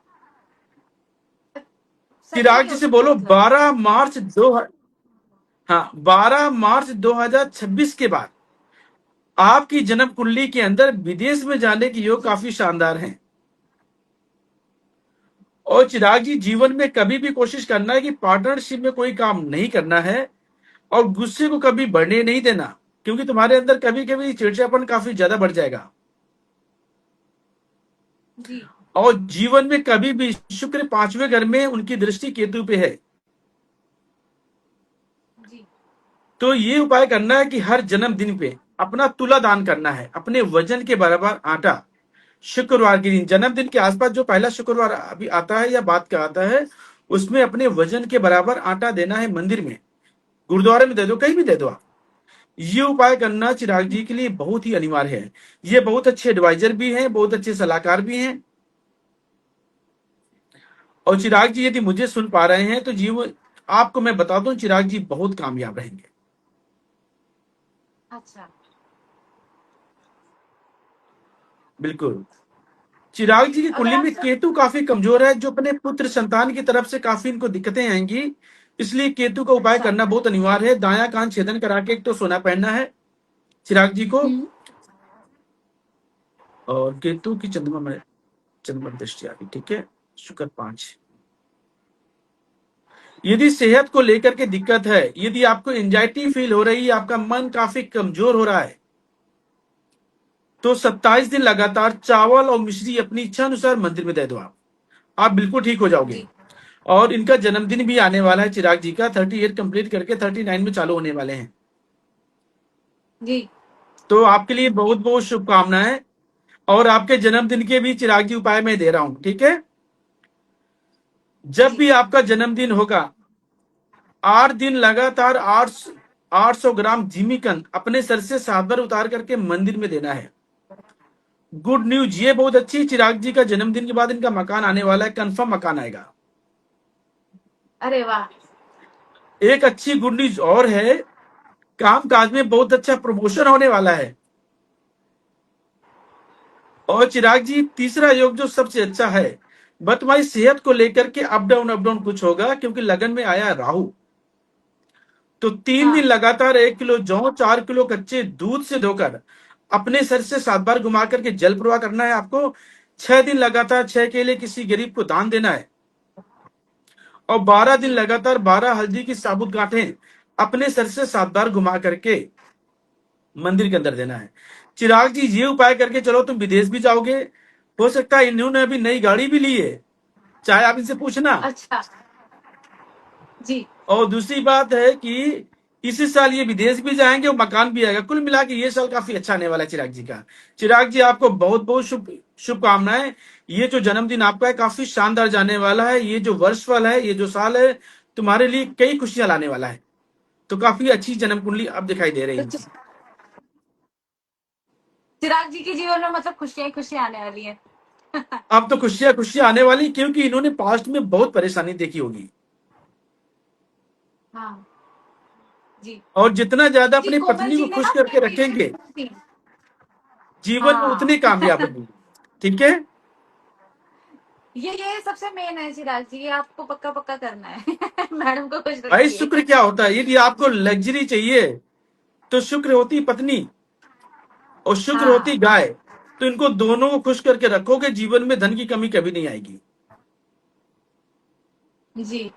A: सेटल
B: चिराग
A: नहीं
B: जी
A: हो
B: से
A: सकते
B: बोलो
A: मतलब।
B: 12 मार्च 2026 के बाद आपकी जन्म कुंडली के अंदर विदेश में जाने के योग
A: जी
B: काफी शानदार हैं। और चिराग जी, जीवन में कभी भी कोशिश करना है कि पार्टनरशिप में कोई काम नहीं करना है और गुस्से को कभी बढ़ने नहीं देना, क्योंकि तुम्हारे अंदर कभी कभी चिड़चिड़ापन काफी ज्यादा बढ़ जाएगा।
A: जी
B: और जीवन में कभी भी शुक्र 5वें घर में, उनकी दृष्टि केतु पे है।
A: जी
B: तो ये उपाय करना है कि हर जन्मदिन पे अपना तुला दान करना है, अपने वजन के बराबर आटा। शुक्रवार के दिन, जन्मदिन के आसपास जो पहला शुक्रवार अभी आता है या बाद का आता है, उसमें अपने वजन के बराबर आटा देना है। मंदिर में, गुरुद्वारे में दे दो, कहीं भी दे दो आप। ये उपाय करना चिराग जी के लिए बहुत ही अनिवार्य है। ये बहुत अच्छे एडवाइजर भी हैं, बहुत अच्छे सलाहकार भी हैं। और चिराग जी यदि मुझे सुन पा रहे हैं तो जीवन, आपको मैं बता दूं, चिराग जी बहुत कामयाब रहेंगे।
A: अच्छा।
B: बिल्कुल। चिराग जी की
A: अगर
B: कुंडली
A: आप
B: में केतु काफी कमजोर है, जो अपने पुत्र संतान की तरफ से काफी इनको दिक्कतें आएंगी। इसलिए केतु का उपाय
A: अच्छा।
B: करना बहुत अनिवार्य है। दाया कान छेदन करा के एक तो सोना पहनना है चिराग जी को।
A: हम्म।
B: और केतु की चंद्रमा में, चंद्रमा दृष्टि आ गई, ठीक है। शुक्र 5। यदि सेहत को लेकर के दिक्कत है, यदि आपको एंजाइटी फील हो रही है, आपका मन काफी कमजोर हो रहा है, तो 27 दिन लगातार चावल और मिश्री अपनी इच्छा अनुसार मंदिर में दे दो आप बिल्कुल ठीक हो जाओगे।
A: जी
B: और इनका जन्मदिन भी आने वाला है चिराग जी का, 38 कंप्लीट करके 39 में चालू होने वाले हैं।
A: जी
B: तो आपके लिए बहुत बहुत शुभकामनाएं। और आपके जन्मदिन के भी चिराग जी उपाय मैं दे रहा हूं, ठीक है। जब
A: जी।
B: भी आपका जन्मदिन होगा, 8 दिन लगातार 800 ग्राम जिमीकंद अपने सर से 7 बार उतार करके मंदिर में देना है। गुड न्यूज ये बहुत अच्छी, चिराग जी का जन्मदिन के बाद इनका मकान आने वाला है, कंफर्म मकान आएगा।
A: अरे वाह।
B: एक अच्छी गुड न्यूज और है, काम काज में बहुत अच्छा प्रमोशन होने वाला है। और चिराग जी, तीसरा योग जो सबसे अच्छा है, बट तुम्हारी सेहत को लेकर के अप डाउन कुछ होगा, क्योंकि लगन में आया राहु। तो 3 दिन
A: हाँ
B: लगातार 1 किलो जौ, 4 किलो कच्चे दूध से धोकर अपने सर से 7 बार घुमा करके जल प्रवाह करना है आपको। 6 दिन लगातार 6 केले किसी गरीब को दान देना है। और 12 दिन
A: जी।
B: लगातार 12 हल्दी की साबुत गांठें अपने सर से 7 बार घुमा करके मंदिर के अंदर देना है। चिराग जी, ये उपाय करके चलो, तुम विदेश भी जाओगे। हो सकता है इन्होंने अभी नई गाड़ी भी ली है, चाहे आप इनसे पूछना।
A: अच्छा। जी।
B: और दूसरी बात है कि इसी साल ये विदेश भी जाएंगे और मकान भी आएगा। कुल मिला के ये साल काफी अच्छा आने वाला है चिराग जी का। चिराग जी, आपको बहुत बहुत शुभकामनाएं। ये जो जन्मदिन आपका है काफी शानदार जाने वाला है। ये जो वर्षफल है, ये जो साल है, तुम्हारे लिए कई खुशियां लाने वाला है। तो काफी अच्छी जन्म कुंडली अब दिखाई दे रही
A: तो
B: है।
A: चिराग जी के जीवन में मतलब खुशियां ही खुशियां आने वाली है।
B: अब तो खुशियां खुशियां आने वाली, क्योंकि इन्होंने पास्ट में बहुत परेशानी देखी होगी।
A: हाँ जी।
B: और जितना ज्यादा
A: जी
B: अपनी
A: कोमल
B: पत्नी को
A: जी ने
B: खुश
A: ना अपनी
B: करके रखेंगे,
A: डिटेल्स दी।
B: जीवन में उतनी
A: हाँ।
B: कामयाब होंगे। ठीक है।
A: ये सबसे मेन है चिराग जी, ये आपको पक्का पक्का करना है। मैडम को खुश
B: भाई,
A: रखिए।
B: शुक्र क्या होता है? यदि आपको लग्जरी चाहिए तो शुक्र होती पत्नी और शुक्र होती
A: हाँ
B: गाय। तो इनको दोनों को खुश करके रखोगे, जीवन में धन की कमी कभी नहीं आएगी।
A: जी।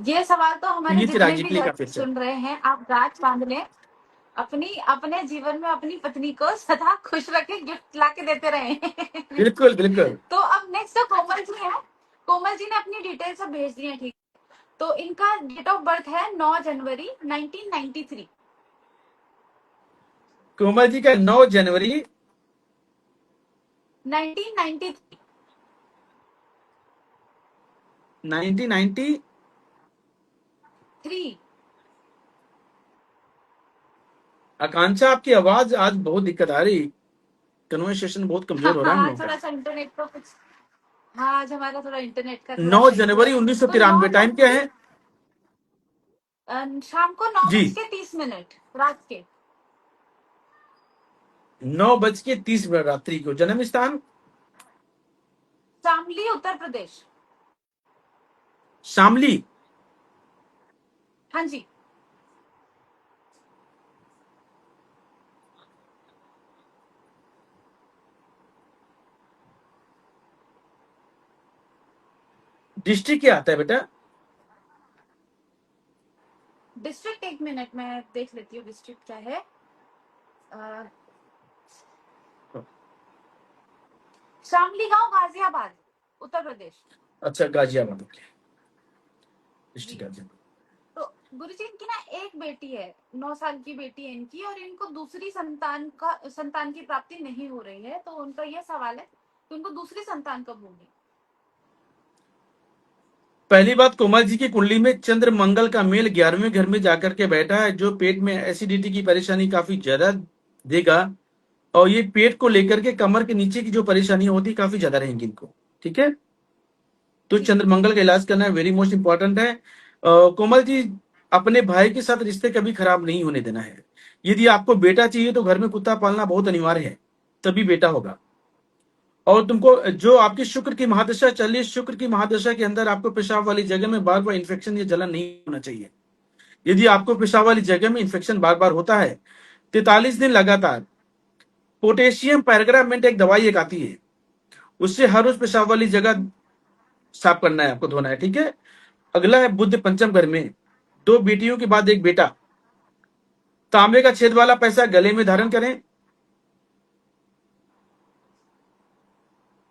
A: ये सवाल तो
B: तो
A: हमारे
B: ये चिराग
A: जितने
B: जी
A: भी
B: के लिए
A: घर
B: काफी
A: पे
B: अच्छा है।
A: सुन रहे हैं, आप गांठ बांध लें। अपनी अपने जीवन में अपनी पत्नी को सदा खुश रखे, गिफ्ट ला के देते रहे।
B: बिल्कुल बिल्कुल।
A: तो अब नेक्स्ट तो कोमल जी है। कोमल जी ने अपनी डिटेल्स सब भेज दी है, ठीक। तो इनका डेट ऑफ बर्थ है 9 जनवरी 1993।
B: कोमल जी का 9 जनवरी
A: 1993।
B: 1993।
A: 3।
B: आकांक्षा, आपकी आवाज आज बहुत दिक्कत आ रही। कन्वर्सेशन बहुत कमजोर हो रहा है हम
A: हाँ
B: लोगों का।
A: थोड़ा सा इंटरनेट का कुछ। हाँ आज हमारा थोड़ा इंटरनेट का थोड़ा
B: 9
A: इशू है।
B: जनवरी उन्नीस सौ
A: तो नौ
B: तिरानवे टाइम क्या
A: जनवरी
B: है?
A: शाम को नौ
B: जी,
A: बज के 30 मिनट रात के।
B: 9:30 रात्रि को। जन्म स्थान?
A: शामली उत्तर प्रदेश।
B: शामली।
A: हाँ जी।
B: डिस्ट्रिक्ट क्या आता है बेटा?
A: डिस्ट्रिक्ट 1 मिनट में देख लेती हूँ डिस्ट्रिक्ट क्या है। अ, शामली गांव गाजियाबाद उत्तर प्रदेश।
B: अच्छा, गाजियाबाद। ओके, डिस्ट्रिक्ट
A: जी।
B: गाजियाबाद।
A: तो गुरुजी इनकी ना एक बेटी है, 9 साल की बेटी है इनकी, और इनको दूसरी संतान की प्राप्ति नहीं हो रही है। तो उनका यह सवाल है कि उनको दूसरी संतान कब होगी।
B: पहली बात, कोमल जी की कुंडली में चंद्र मंगल का मेल 11वें घर में जाकर के बैठा है, जो पेट में एसिडिटी की परेशानी काफी ज्यादा देगा। और ये पेट को लेकर के कमर के नीचे की जो परेशानी होती है काफी ज्यादा रहेंगी इनको। ठीक है। तो
A: जी।
B: चंद्र मंगल का इलाज करना वेरी मोस्ट इंपॉर्टेंट है। कोमल जी, अपने भाई के साथ रिश्ते कभी खराब नहीं होने देना है। यदि आपको बेटा चाहिए तो घर में कुत्ता पालना बहुत अनिवार्य है, तभी बेटा होगा। और तुमको जो आपकी शुक्र की महादशा चल रही है, शुक्र की महादशा के अंदर आपको पेशाब वाली जगह में बार बार इन्फेक्शन या जलन नहीं होना चाहिए। यदि आपको पेशाब वाली जगह में इन्फेक्शन बार बार होता है, 43 दिन लगातार पोटेशियम पैराग्राफमेंट एक दवाई एक आती है, उससे हर रोज पेशाब वाली जगह साफ करना है, आपको धोना है। ठीक है। अगला है बुद्ध पंचम घर में, 2 बेटियों के बाद एक बेटा। तांबे का छेद वाला पैसा गले में धारण करें।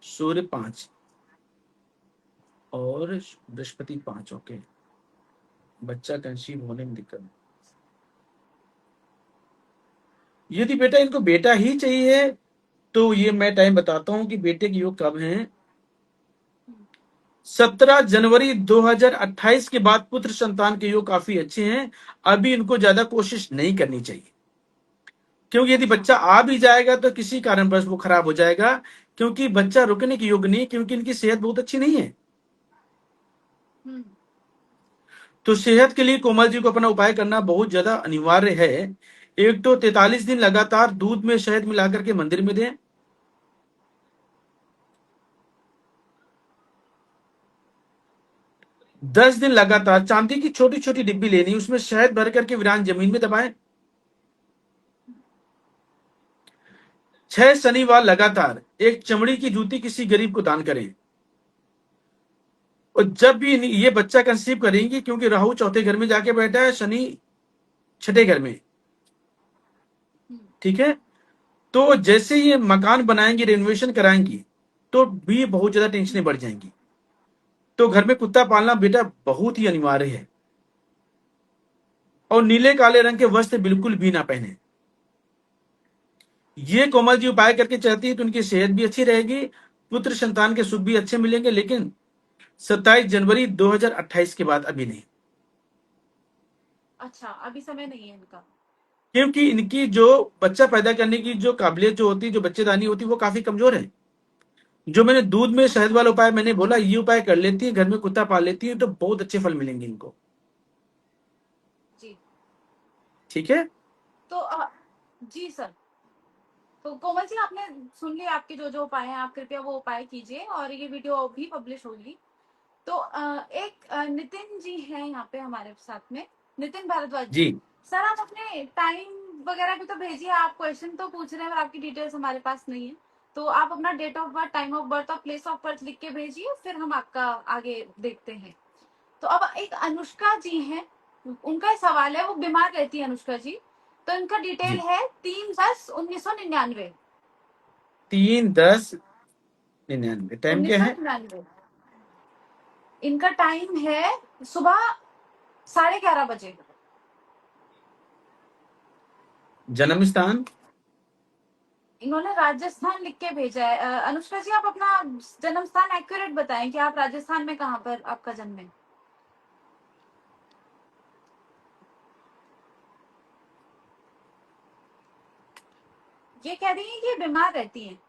B: सूर्य 5 और बृहस्पति 5। ओके। बच्चा कंसीव होने में दिक्कत। यदि बेटा इनको बेटा ही चाहिए, तो ये मैं टाइम बताता हूं कि बेटे के योग कब हैं। 17 जनवरी 2028 के बाद पुत्र संतान के योग काफी अच्छे हैं। अभी इनको ज्यादा कोशिश नहीं करनी चाहिए, क्योंकि यदि
A: अच्छा।
B: बच्चा आ भी जाएगा तो किसी कारणवश वो खराब हो जाएगा। क्योंकि बच्चा रुकने के योग नहीं, क्योंकि इनकी सेहत बहुत अच्छी नहीं है।
A: हम्म।
B: तो सेहत के लिए कोमल जी को अपना उपाय करना बहुत ज्यादा अनिवार्य है। एक तो 43 दिन लगातार दूध में शहद मिलाकर के मंदिर में दें। 10 दिन लगातार चांदी की छोटी छोटी डिब्बी लेनी, उसमें शहद भर करके वीरान जमीन में दबाएं। 6 शनिवार लगातार एक चमड़ी की जूती किसी गरीब को दान करें। और जब भी ये बच्चा कंसीव करेंगी, क्योंकि राहु चौथे घर में जाके बैठा है, शनि छठे घर में, ठीक है, तो जैसे ये मकान बनाएंगी, रेनोवेशन कराएंगी, तो भी बहुत ज्यादा टेंशनें बढ़ जाएंगी। तो घर में कुत्ता पालना बेटा बहुत ही अनिवार्य है। और नीले काले रंग के वस्त्र बिल्कुल भी ना पहने। ये कोमल जी उपाय करके चाहती है तो उनकी सेहत भी अच्छी रहेगी, पुत्र संतान के सुख भी अच्छे मिलेंगे, लेकिन 27 जनवरी 2028 के बाद अभी नहीं।
A: अच्छा, अभी समय नहीं है इनका।
B: क्योंकि इनकी जो बच्चा पैदा करने की जो काबिलियत जो होती है, जो बच्चेदानी होती है, वो काफी कमजोर है। जो मैंने दूध में शहद वाला उपाय मैंने बोला, ये उपाय कर लेती है, घर में कुत्ता पाल लेती है, तो बहुत अच्छे फल मिलेंगे इनको।
A: जी।
B: ठीक है।
A: तो जी सर। तो कोमल जी, आपने सुन लिया, आपके जो जो उपाय हैं आप कृपया वो उपाय कीजिए, और ये वीडियो भी पब्लिश होगी। तो एक नितिन जी हैं यहाँ पे हमारे साथ में, नितिन भारद्वाज जी।
B: जी
A: सर, आप अपने टाइम वगैरह भी तो भेजिए, आप क्वेश्चन तो पूछ रहे हैं और आपकी डिटेल्स हमारे पास नहीं है। तो आप अपना date of birth, time of birth और प्लेस ऑफ बर्थ लिख के भेजिए, फिर हम आपका आगे देखते हैं। तो अब एक अनुष्का जी हैं, उनका सवाल है, वो बीमार रहती है अनुष्का जी। तो इनका डिटेल
B: जी।
A: है 3/10/1999।
B: 3/10/99। टाइम
A: उन्नीस
B: क्या
A: सौ
B: है?
A: निन्यानवे इनका टाइम है, सुबह 11:30 बजे।
B: जन्म स्थान?
A: इन्होंने राजस्थान लिख के भेजा है। अनुष्का जी, आप अपना जन्म स्थान एक्यूरेट बताएं कि आप राजस्थान में कहाँ पर आपका जन्म है। ये कह रही है कि ये बीमार रहती हैं।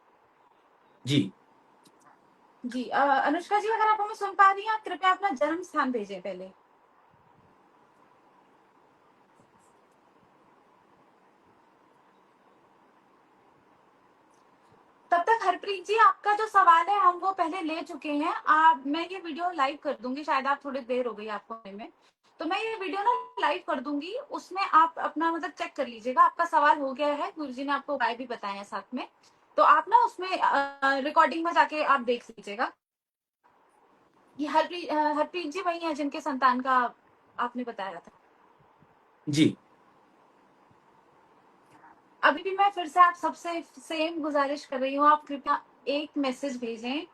B: जी।
A: जी। अनुष्का जी, अगर आप हमें सुन पा रही हैं, आप कृपया अपना जन्म स्थान भेजें पहले। तब तक हरप्रीत जी, आपका जो सवाल है हम वो पहले ले चुके हैं। मैं ये वीडियो लाइव कर दूंगी, शायद आप थोड़ी देर हो गई आपको आने में। तो मैं ये वीडियो ना लाइव कर दूंगी, उसमें आप अपना मतलब चेक कर लीजिएगा, आपका सवाल हो गया है, गुरुजी ने आपको उपाय भी बताए हैं साथ में। तो आप ना उसमें रिकॉर्डिंग में जाके आप देख लीजिएगा। ये हरप्रीत जी वही है जिनके संतान का आपने बताया था।
B: जी।
A: अभी भी मैं फिर से आप सबसे सेम गुजारिश कर रही हूँ, आप कृपया एक मैसेज भेजें।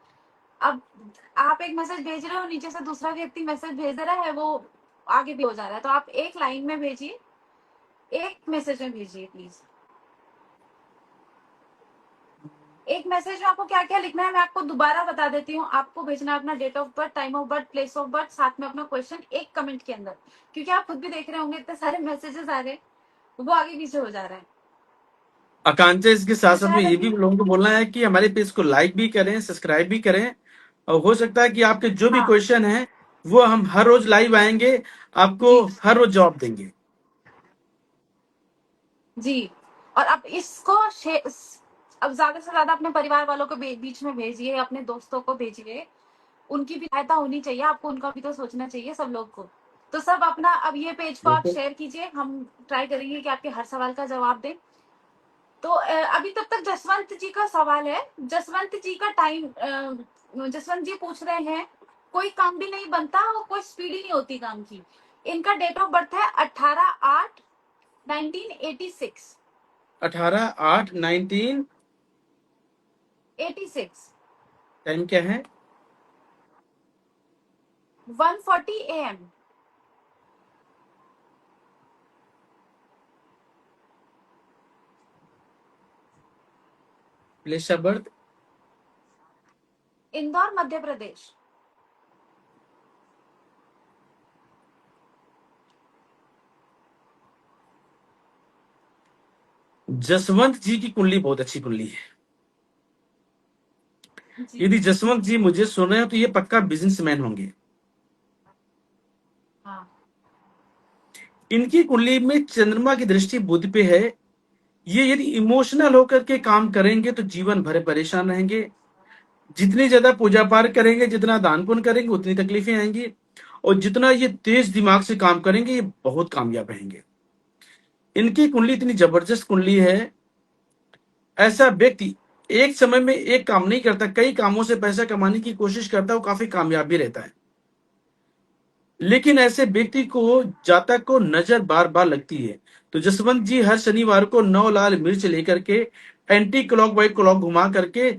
A: अब आप एक मैसेज भेज रहे हो, नीचे से दूसरा व्यक्ति मैसेज भेज रहा है, वो आगे भी हो जा रहा है। तो आप एक लाइन में भेजिए, एक मैसेज में भेजिए प्लीज। एक मैसेज में आपको क्या क्या लिखना है मैं आपको दोबारा बता देती हूँ। आपको भेजना है अपना date of birth, time of birth, place of birth, साथ में अपना क्वेश्चन एक कमेंट के अंदर। क्योंकि आप खुद भी देख रहे होंगे इतने सारे मैसेजेस आ रहे हैं, वो आगे पीछे हो जा रहा है।
B: आकांक्षा, इसके साथ
A: तो
B: साथ में
A: शायद
B: ये भी
A: अभी
B: लोगों को बोलना है कि हमारे पेज को लाइक भी करें, सब्सक्राइब भी करें। और हो सकता है कि आपके जो भी
A: हाँ
B: क्वेश्चन है वो हम हर रोज लाइव आएंगे, आपको
A: जी
B: हर रोज जवाब देंगे।
A: जी। और अब इसको अब ज्यादा से ज्यादा अपने परिवार वालों को बीच में भेजिए, अपने दोस्तों को भेजिए। उनकी भी सहायता होनी चाहिए, आपको उनका भी तो सोचना चाहिए सब लोग को। तो सब अपना अब ये पेज को आप
B: बिल्कुल।
A: शेयर कीजिए, हम ट्राई करेंगे कि आपके हर सवाल का जवाब दें। तो अभी तब तक जसवंत जी का सवाल है। जसवंत जी का टाइम, जसवंत जी पूछ रहे हैं, कोई काम भी नहीं बनता और कोई स्पीड ही नहीं होती काम की। इनका डेट ऑफ बर्थ है 18/8/1986।
B: 18/8/19।
A: 86।
B: टाइम क्या है?
A: 1:40 AM।
B: Place of birth?
A: Indore, Madhya Pradesh.
B: Jaswant ji की कुंडली बहुत अच्छी कुंडली है।
A: जी।
B: यदि जसवंत जी मुझे सुन रहे हो तो ये पक्का बिजनेसमैन होंगे।
A: हाँ।
B: इनकी कुंडली में चंद्रमा की दृष्टि बुध पे है। ये यदि इमोशनल होकर के काम करेंगे तो जीवन भर परेशान रहेंगे। जितनी ज्यादा पूजा पाठ करेंगे, जितना दान पुण्य करेंगे, उतनी तकलीफें आएंगी। और जितना ये तेज दिमाग से काम करेंगे, ये बहुत कामयाब रहेंगे। इनकी कुंडली इतनी जबरदस्त कुंडली है। ऐसा व्यक्ति एक समय में एक काम नहीं करता, कई कामों से पैसा कमाने की कोशिश करता है, वो काफी कामयाब भी रहता है। लेकिन ऐसे व्यक्ति को जातक को नजर बार बार लगती है। तो जसवंत जी हर शनिवार को 9 लाल मिर्च लेकर के एंटी क्लॉक बाई क्लॉक घुमा करके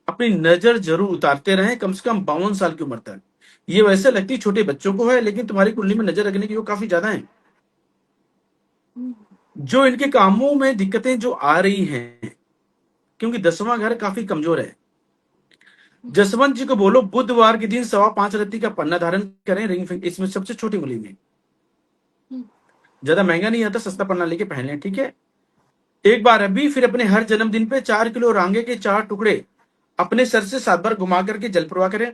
B: अपनी नजर जरूर उतारते रहे, कम से कम 52 साल की उम्र तक। ये वैसे लगती छोटे बच्चों को है, लेकिन तुम्हारी कुंडली में नजर रखने की वो काफी ज्यादा है।
A: हम्म,
B: जो इनके कामों में दिक्कतें जो आ रही हैं, क्योंकि 10वां घर काफी कमजोर है।
A: जी।
B: जसवंत जी को बोलो बुधवार के दिन 5.25 रत्ती का पन्ना धारण करें, रिंग फिंगर, इसमें सबसे छोटी उंगली में।
A: हम्म,
B: ज्यादा महंगा नहीं आता, सस्ता पन्ना लेके पहन लें, ठीक है। एक बार अभी, फिर अपने हर जन्मदिन पे 4 किलो रांगे के 4 टुकड़े अपने सर से 7 बार घुमा करके जल प्रवाह करें।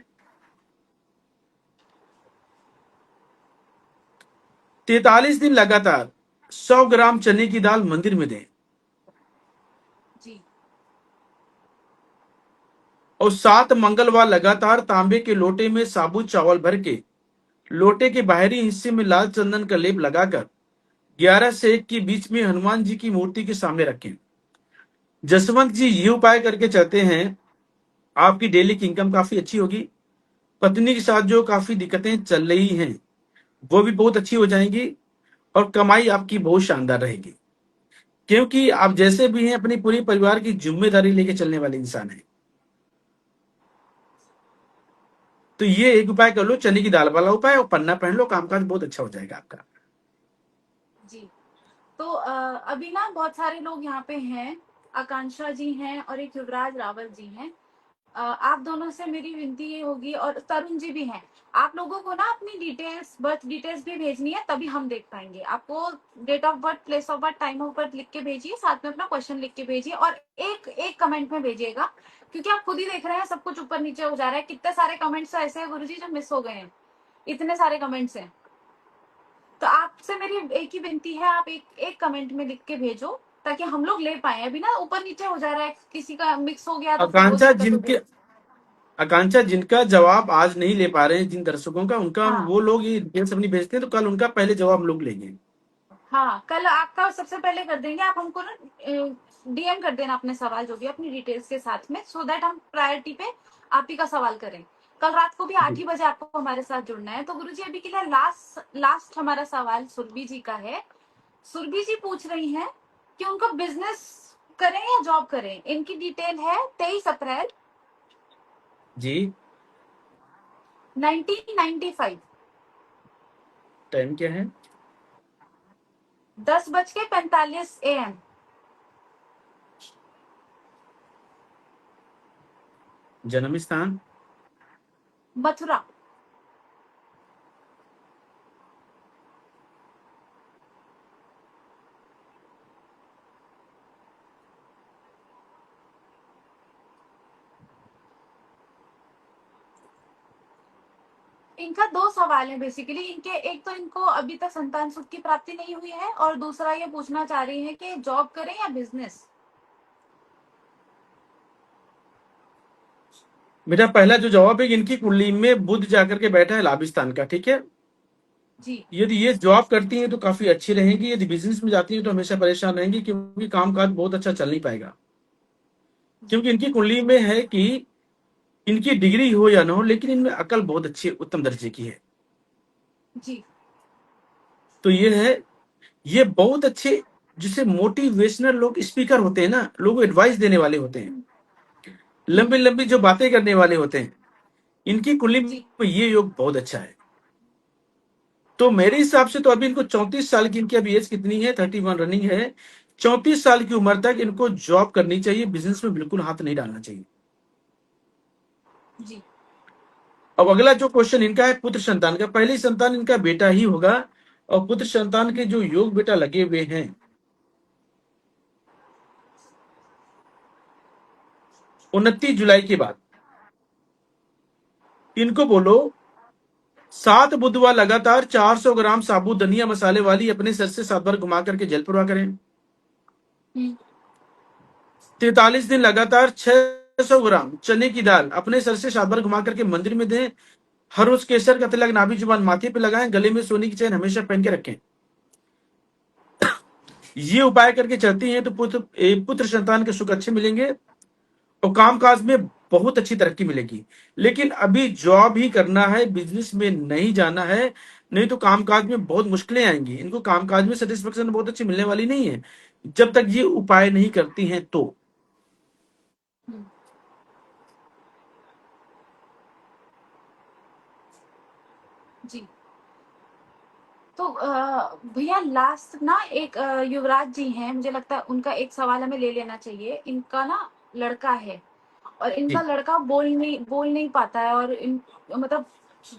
B: 43 दिन लगातार 100 ग्राम चने की दाल मंदिर में दें।
A: जी।
B: और 7 मंगलवार लगातार तांबे के लोटे में साबुत चावल भर के लोटे के बाहरी हिस्से में लाल चंदन का लेप लगाकर 11 से 1 के बीच में हनुमान जी की मूर्ति के सामने रखें। जसवंत जी ये उपाय करके चलते हैं, आपकी डेली की इनकम काफी अच्छी होगी। पत्नी के साथ जो काफी दिक्कतें चल रही हैं, वो भी बहुत अच्छी हो जाएंगी। और कमाई आपकी बहुत शानदार रहेगी, क्योंकि आप जैसे भी हैं अपनी पूरी परिवार की जिम्मेदारी लेके चलने वाले इंसान हैं। तो ये एक उपाय कर लो, चने की दाल वाला उपाय, और पन्ना पहन लो, कामकाज बहुत अच्छा हो जाएगा आपका।
A: जी। तो अभी ना बहुत सारे लोग यहाँ पे हैं। आकांक्षा जी हैं और एक युवराज रावत जी हैं। आप दोनों से मेरी विनती ये होगी, और तरुण जी भी हैं। आप लोगों को ना अपनी डिटेल्स, बर्थ डिटेल्स भी भेजनी है, तभी हम देख पाएंगे आपको। Date of birth, place of birth, time of birth लिख के भेजिए, साथ में अपना क्वेश्चन लिख के भेजिए, और एक एक कमेंट में भेजिएगा। क्योंकि आप खुद ही देख रहे हैं सब कुछ ऊपर नीचे हो जा रहा है। कितने सारे कमेंट्स ऐसे हैं गुरुजी जो मिस हो गए हैं, इतने सारे कमेंट्स हैं। तो आपसे मेरी एक ही विनती है, आप एक एक कमेंट में लिख के भेजो, ताकि हम लोग ले पाए। अभी ना ऊपर नीचे हो जा रहा है, किसी का मिक्स हो गया तो फिर वो
B: आकांक्षा
A: दिक्कत हो
B: जिनके
A: जाएगी।
B: आकांक्षा जिनका जवाब आज नहीं ले पा रहे हैं, जिन दर्शकों का, उनका
A: हाँ।
B: वो लोग ये डिटेल्स अपनी भेजते हैं, तो कल उनका पहले जवाब हम लोग लेंगे।
A: हाँ, कल आपका सबसे पहले कर देंगे। आप हमको ना डीएम कर देना अपने सवाल जो भी अपनी डिटेल्स के साथ में, सो दैट हम प्रायोरिटी पे आप ही का सवाल करें। कल रात को भी 8 ही बजे आपको हमारे साथ जुड़ना है। तो गुरुजी अभी के लिए लास्ट लास्ट हमारा सवाल सुरभि जी का है। सुरभि जी पूछ रही हैं कि उनको बिजनेस करें या जॉब करें। इनकी डिटेल है 23 अप्रैल
B: जी।
A: 1995,
B: टाइम क्या है?
A: 10:45 AM।
B: जन्म स्थान?
A: मथुरा। इनका दो सवाल है बेसिकली इनके। एक तो इनको अभी तक संतान सुख की प्राप्ति नहीं हुई है, और दूसरा ये पूछना चाह रही है कि जॉब करें या बिजनेस।
B: मेरा पहला जो जवाब है, इनकी कुंडली में बुध जाकर के बैठा है लाभ स्थान का, ठीक है।
A: जी।
B: यदि ये जॉब करती हैं तो काफी अच्छी रहेंगी, यदि बिजनेस में जाती हैं तो हमेशा परेशान रहेंगी, क्योंकि कामकाज बहुत अच्छा चल नहीं पाएगा।
A: जी।
B: क्योंकि इनकी कुंडली में है कि इनकी डिग्री हो या ना हो, लेकिन इनमें अकल बहुत अच्छी उत्तम दर्जे की है।
A: जी।
B: तो ये है, ये बहुत अच्छे, जिसे मोटिवेशनल लोग स्पीकर होते हैं ना, लोगों को एडवाइस देने वाले होते हैं,
A: हम्म। हम्म।
B: लंबी लंबी जो बातें करने वाले होते हैं, इनकी कुंडली
A: जी।
B: में ये योग बहुत अच्छा है। तो मेरे हिसाब से तो अभी इनको 34 साल की, इनकी अभी एज कितनी है, 31 रनिंग है। 34 साल की उम्र तक इनको जॉब करनी चाहिए, बिजनेस में बिल्कुल हाथ नहीं डालना चाहिए।
A: जी।
B: अब अगला जो क्वेश्चन इनका है पुत्र संतान का, पहली संतान इनका बेटा ही होगा। और पुत्र संतान के जो योग बेटा लगे हुए हैं, 29 जुलाई के बाद, इनको बोलो 7 बुधवार लगातार 400 ग्राम साबुत धनिया मसाले वाली अपने सर से 7 बार घुमा करके जल प्रवाह करें।
A: हम्म,
B: 43 दिन लगातार 600 ग्राम चने की दाल अपने सर से 7 बार घुमा करके मंदिर में दें। हर रोज केसर का तिलक नाभि जुबान माथे पे लगाएं। गले में सोने की चैन हमेशा पहन के रखें। ये उपाय करके चलती हैं तो पुत्र संतान के सुख अच्छे मिलेंगे और कामकाज में बहुत अच्छी तरक्की मिलेगी। लेकिन अभी जॉब ही करना है, बिजनेस में नहीं जाना है, नहीं तो कामकाज में बहुत मुश्किलें आएंगी। इनको कामकाज में सेटिस्फेक्शन बहुत अच्छी मिलने वाली नहीं है जब तक ये उपाय नहीं करती हैं तो।
A: हम्म, जी। तो भैया लास्ट ना एक युवराज जी हैं, मुझे लगता है उनका एक सवाल हमें ले लेना चाहिए। इनका ना लड़का है और इनका
B: जी,
A: लड़का बोल नहीं पाता है, और इन मतलब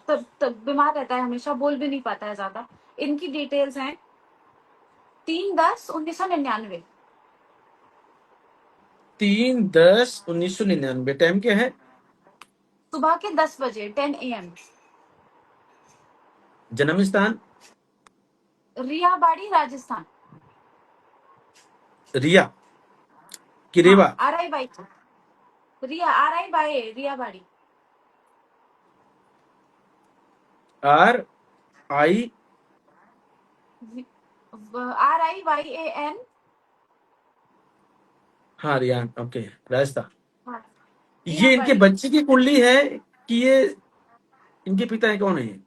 A: तब बीमार रहता है, हमेशा बोल भी नहीं पाता है ज्यादा। इनकी डिटेल्स हैं 3/10/1999।
B: 3/10/1999। टाइम क्या है?
A: सुबह के 10 बजे, 10 AM।
B: जन्म स्थान?
A: रियाबाड़ी, राजस्थान।
B: रिया की
A: हाँ,
B: रेवा?
A: RI बाई। RI बाई रियाबाड़ी।
B: RI?
A: RIYAN।
B: हाँ, रियान, ओके, राजस्थान।
A: हाँ,
B: ये इनके
A: रियाबाड़ी।
B: बच्चे की कुंडली है कि ये इनके पिता है, कौन है ये?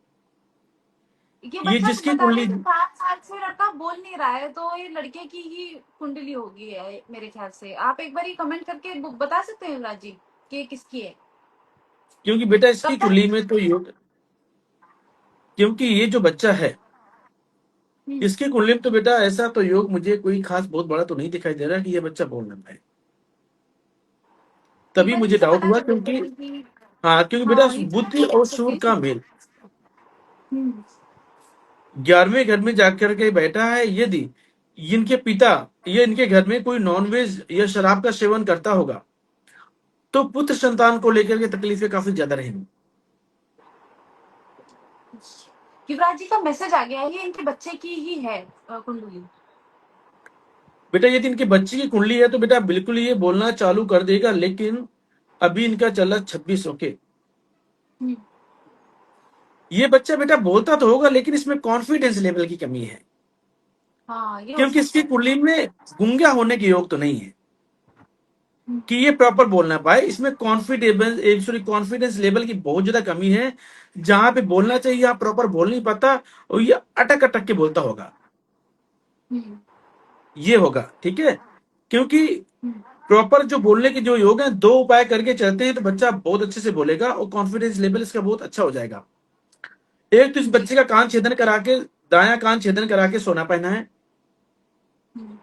A: ये
B: ये
A: बच्चा
B: जिसकी
A: बता रहे
B: कुंडली,
A: थे 5 साल से लड़का बोल नहीं रहा है, तो ये लड़के की ही कुंडली होगी है मेरे ख्याल से। आप एक बार ही कमेंट करके बता सकते हैं युवराज जी कि ये किसकी है?
B: क्योंकि बेटा इसकी
A: कब तक?
B: कुंडली में तो योग, क्योंकि ये जो बच्चा है
A: हम्म,
B: इसकी कुंडली में तो बेटा ऐसा तो योग मुझे कोई खास बहुत बड़ा तो नहीं दिखाई दे रहा कि ये बच्चा बोल ना पाए। तभी
A: पिताजी
B: मुझे
A: से
B: डाउट
A: पता
B: हुआ
A: कर लेते
B: क्योंकि,
A: हैं कि
B: हाँ, क्योंकि बेटा
A: हाँ ये
B: बुद्धि
A: चाहे
B: और
A: हो
B: सूर
A: सके।
B: का मेल
A: हम्म,
B: 11वें घर में जाकर के बैठा है। यदि इनके पिता या इनके घर में कोई नॉनवेज या शराब का सेवन करता होगा तो पुत्र संतान को लेकर के तकलीफें काफी ज्यादा रहेंगी।
A: युवराज जी का मैसेज आ गया है, ये इनके बच्चे की ही है कुंडली।
B: बेटा यदि इनके बच्चे की कुंडली है तो बेटा बिल्कुल ये बोलना चालू कर देगा, लेकिन अभी इनका चला 26, ओके।
A: हम्म,
B: ये बच्चा बेटा बोलता तो होगा लेकिन इसमें कॉन्फिडेंस लेवल की कमी है,
A: हाँ ये हो
B: क्योंकि
A: सकता
B: इसकी
A: है।
B: कुंडली में गूंगा होने के योग तो नहीं है
A: हम्म,
B: कि ये प्रॉपर बोलना पाए। इसमें कॉन्फिडेंस लेवल की बहुत ज्यादा कमी है। जहां पे बोलना चाहिए यहाँ प्रॉपर बोल नहीं पाता और ये अटक अटक के बोलता होगा,
A: हम्म,
B: ये होगा, ठीक है। क्योंकि
A: हम्म,
B: प्रॉपर जो बोलने के जो योग हैं, 2 उपाय करके चलते हैं तो बच्चा बहुत अच्छे से बोलेगा और कॉन्फिडेंस लेवल इसका बहुत अच्छा हो जाएगा। एक तो इस
A: जी।
B: बच्चे का कान छेदन करा के, दाया कान छेदन करा के सोना पहना है।
A: हम्म,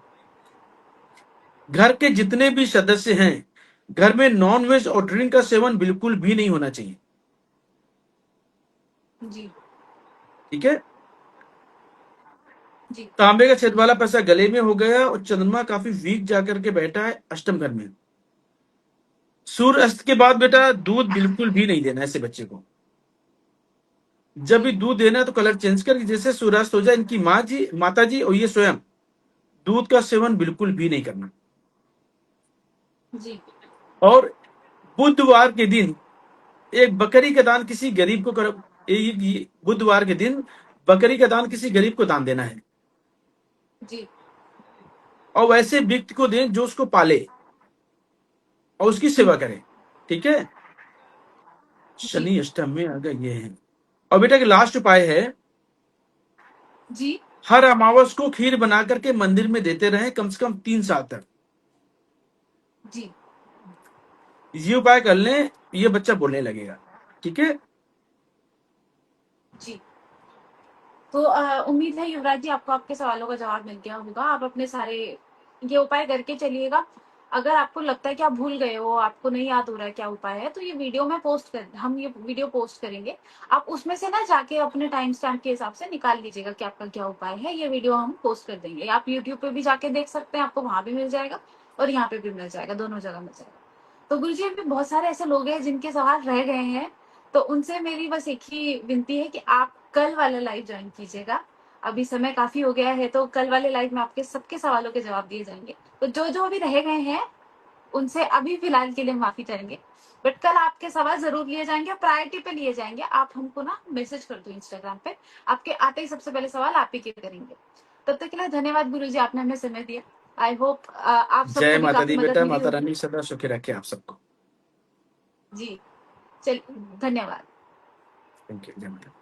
B: घर के जितने भी सदस्य हैं, घर में नॉनवेज और ड्रिंक का सेवन बिल्कुल भी नहीं होना चाहिए,
A: जी।
B: ठीक है।
A: जी।
B: तांबे का छेद वाला पैसा गले में हो गया और चंद्रमा काफी वीक जाकर के बैठा है अष्टम घर में। सूर्य अस्त के बाद बेटा दूध बिल्कुल भी नहीं देना ऐसे बच्चे को। जब
A: जी।
B: भी दूध देना है तो कलर चेंज कर, जैसे सूर्यास्त हो जाए। इनकी माँ जी, माता जी और ये स्वयं दूध का सेवन बिल्कुल भी नहीं करना।
A: जी।
B: और बुधवार के दिन एक बकरी का दान किसी गरीब को कर, बुधवार के दिन बकरी का दान किसी गरीब को दान देना है
A: जी।
B: और वैसे व्यक्ति को दें जो उसको पाले और उसकी सेवा करे, ठीक है।
A: जी।
B: शनि अष्टम में आ गए ये है। और बेटा के लास्ट उपाय है,
A: जी।
B: हर अमावस को खीर बना करके मंदिर में देते रहे कम से कम 3 साल तक।
A: जी।
B: ये उपाय कर लें, ये बच्चा बोलने लगेगा, ठीक है।
A: जी। तो उम्मीद है युवराज जी आपको आपके सवालों का जवाब मिल गया होगा। आप अपने सारे ये उपाय करके चलिएगा। अगर आपको लगता है कि आप भूल गए हो, आपको नहीं याद हो रहा है क्या उपाय है, तो ये वीडियो में पोस्ट कर हम ये वीडियो पोस्ट करेंगे। आप उसमें से ना जाके अपने टाइम स्टैम्प के हिसाब से निकाल लीजिएगा कि आपका क्या उपाय है। ये वीडियो हम पोस्ट कर देंगे। आप यूट्यूब पे भी जाके देख सकते हैं, आपको वहां भी मिल जाएगा और यहाँ पे भी मिल जाएगा, दोनों जगह मिल जाएगा। तो गुरु जी, अभी बहुत सारे ऐसे लोग हैं जिनके सवाल रह गए हैं, तो उनसे मेरी बस एक ही विनती है कि आप कल वाला लाइव ज्वाइन कीजिएगा। अभी समय काफी हो गया है, तो कल वाले लाइव में आपके सबके सवालों के जवाब दिए जाएंगे। तो जो जो अभी रह गए हैं उनसे अभी फिलहाल के लिए माफी चाहेंगे, बट कल आपके सवाल जरूर लिए जाएंगे, प्रायोरिटी पे लिए जाएंगे। आप हमको ना मैसेज कर दो इंस्टाग्राम पे, आपके आते ही सबसे पहले सवाल आप ही के करेंगे। तब तक के लिए धन्यवाद गुरुजी, आपने हमें समय दिया। आई होप आप
B: जय
A: सबको भी
B: माता
A: काफी
B: दी
A: मदद
B: बेटा,
A: मिली
B: माता
A: होगी।
B: रानी सदा सुखी रखे आप सबको।
A: जी, चल, धन्यवाद।
B: थैंक यू, जय माता।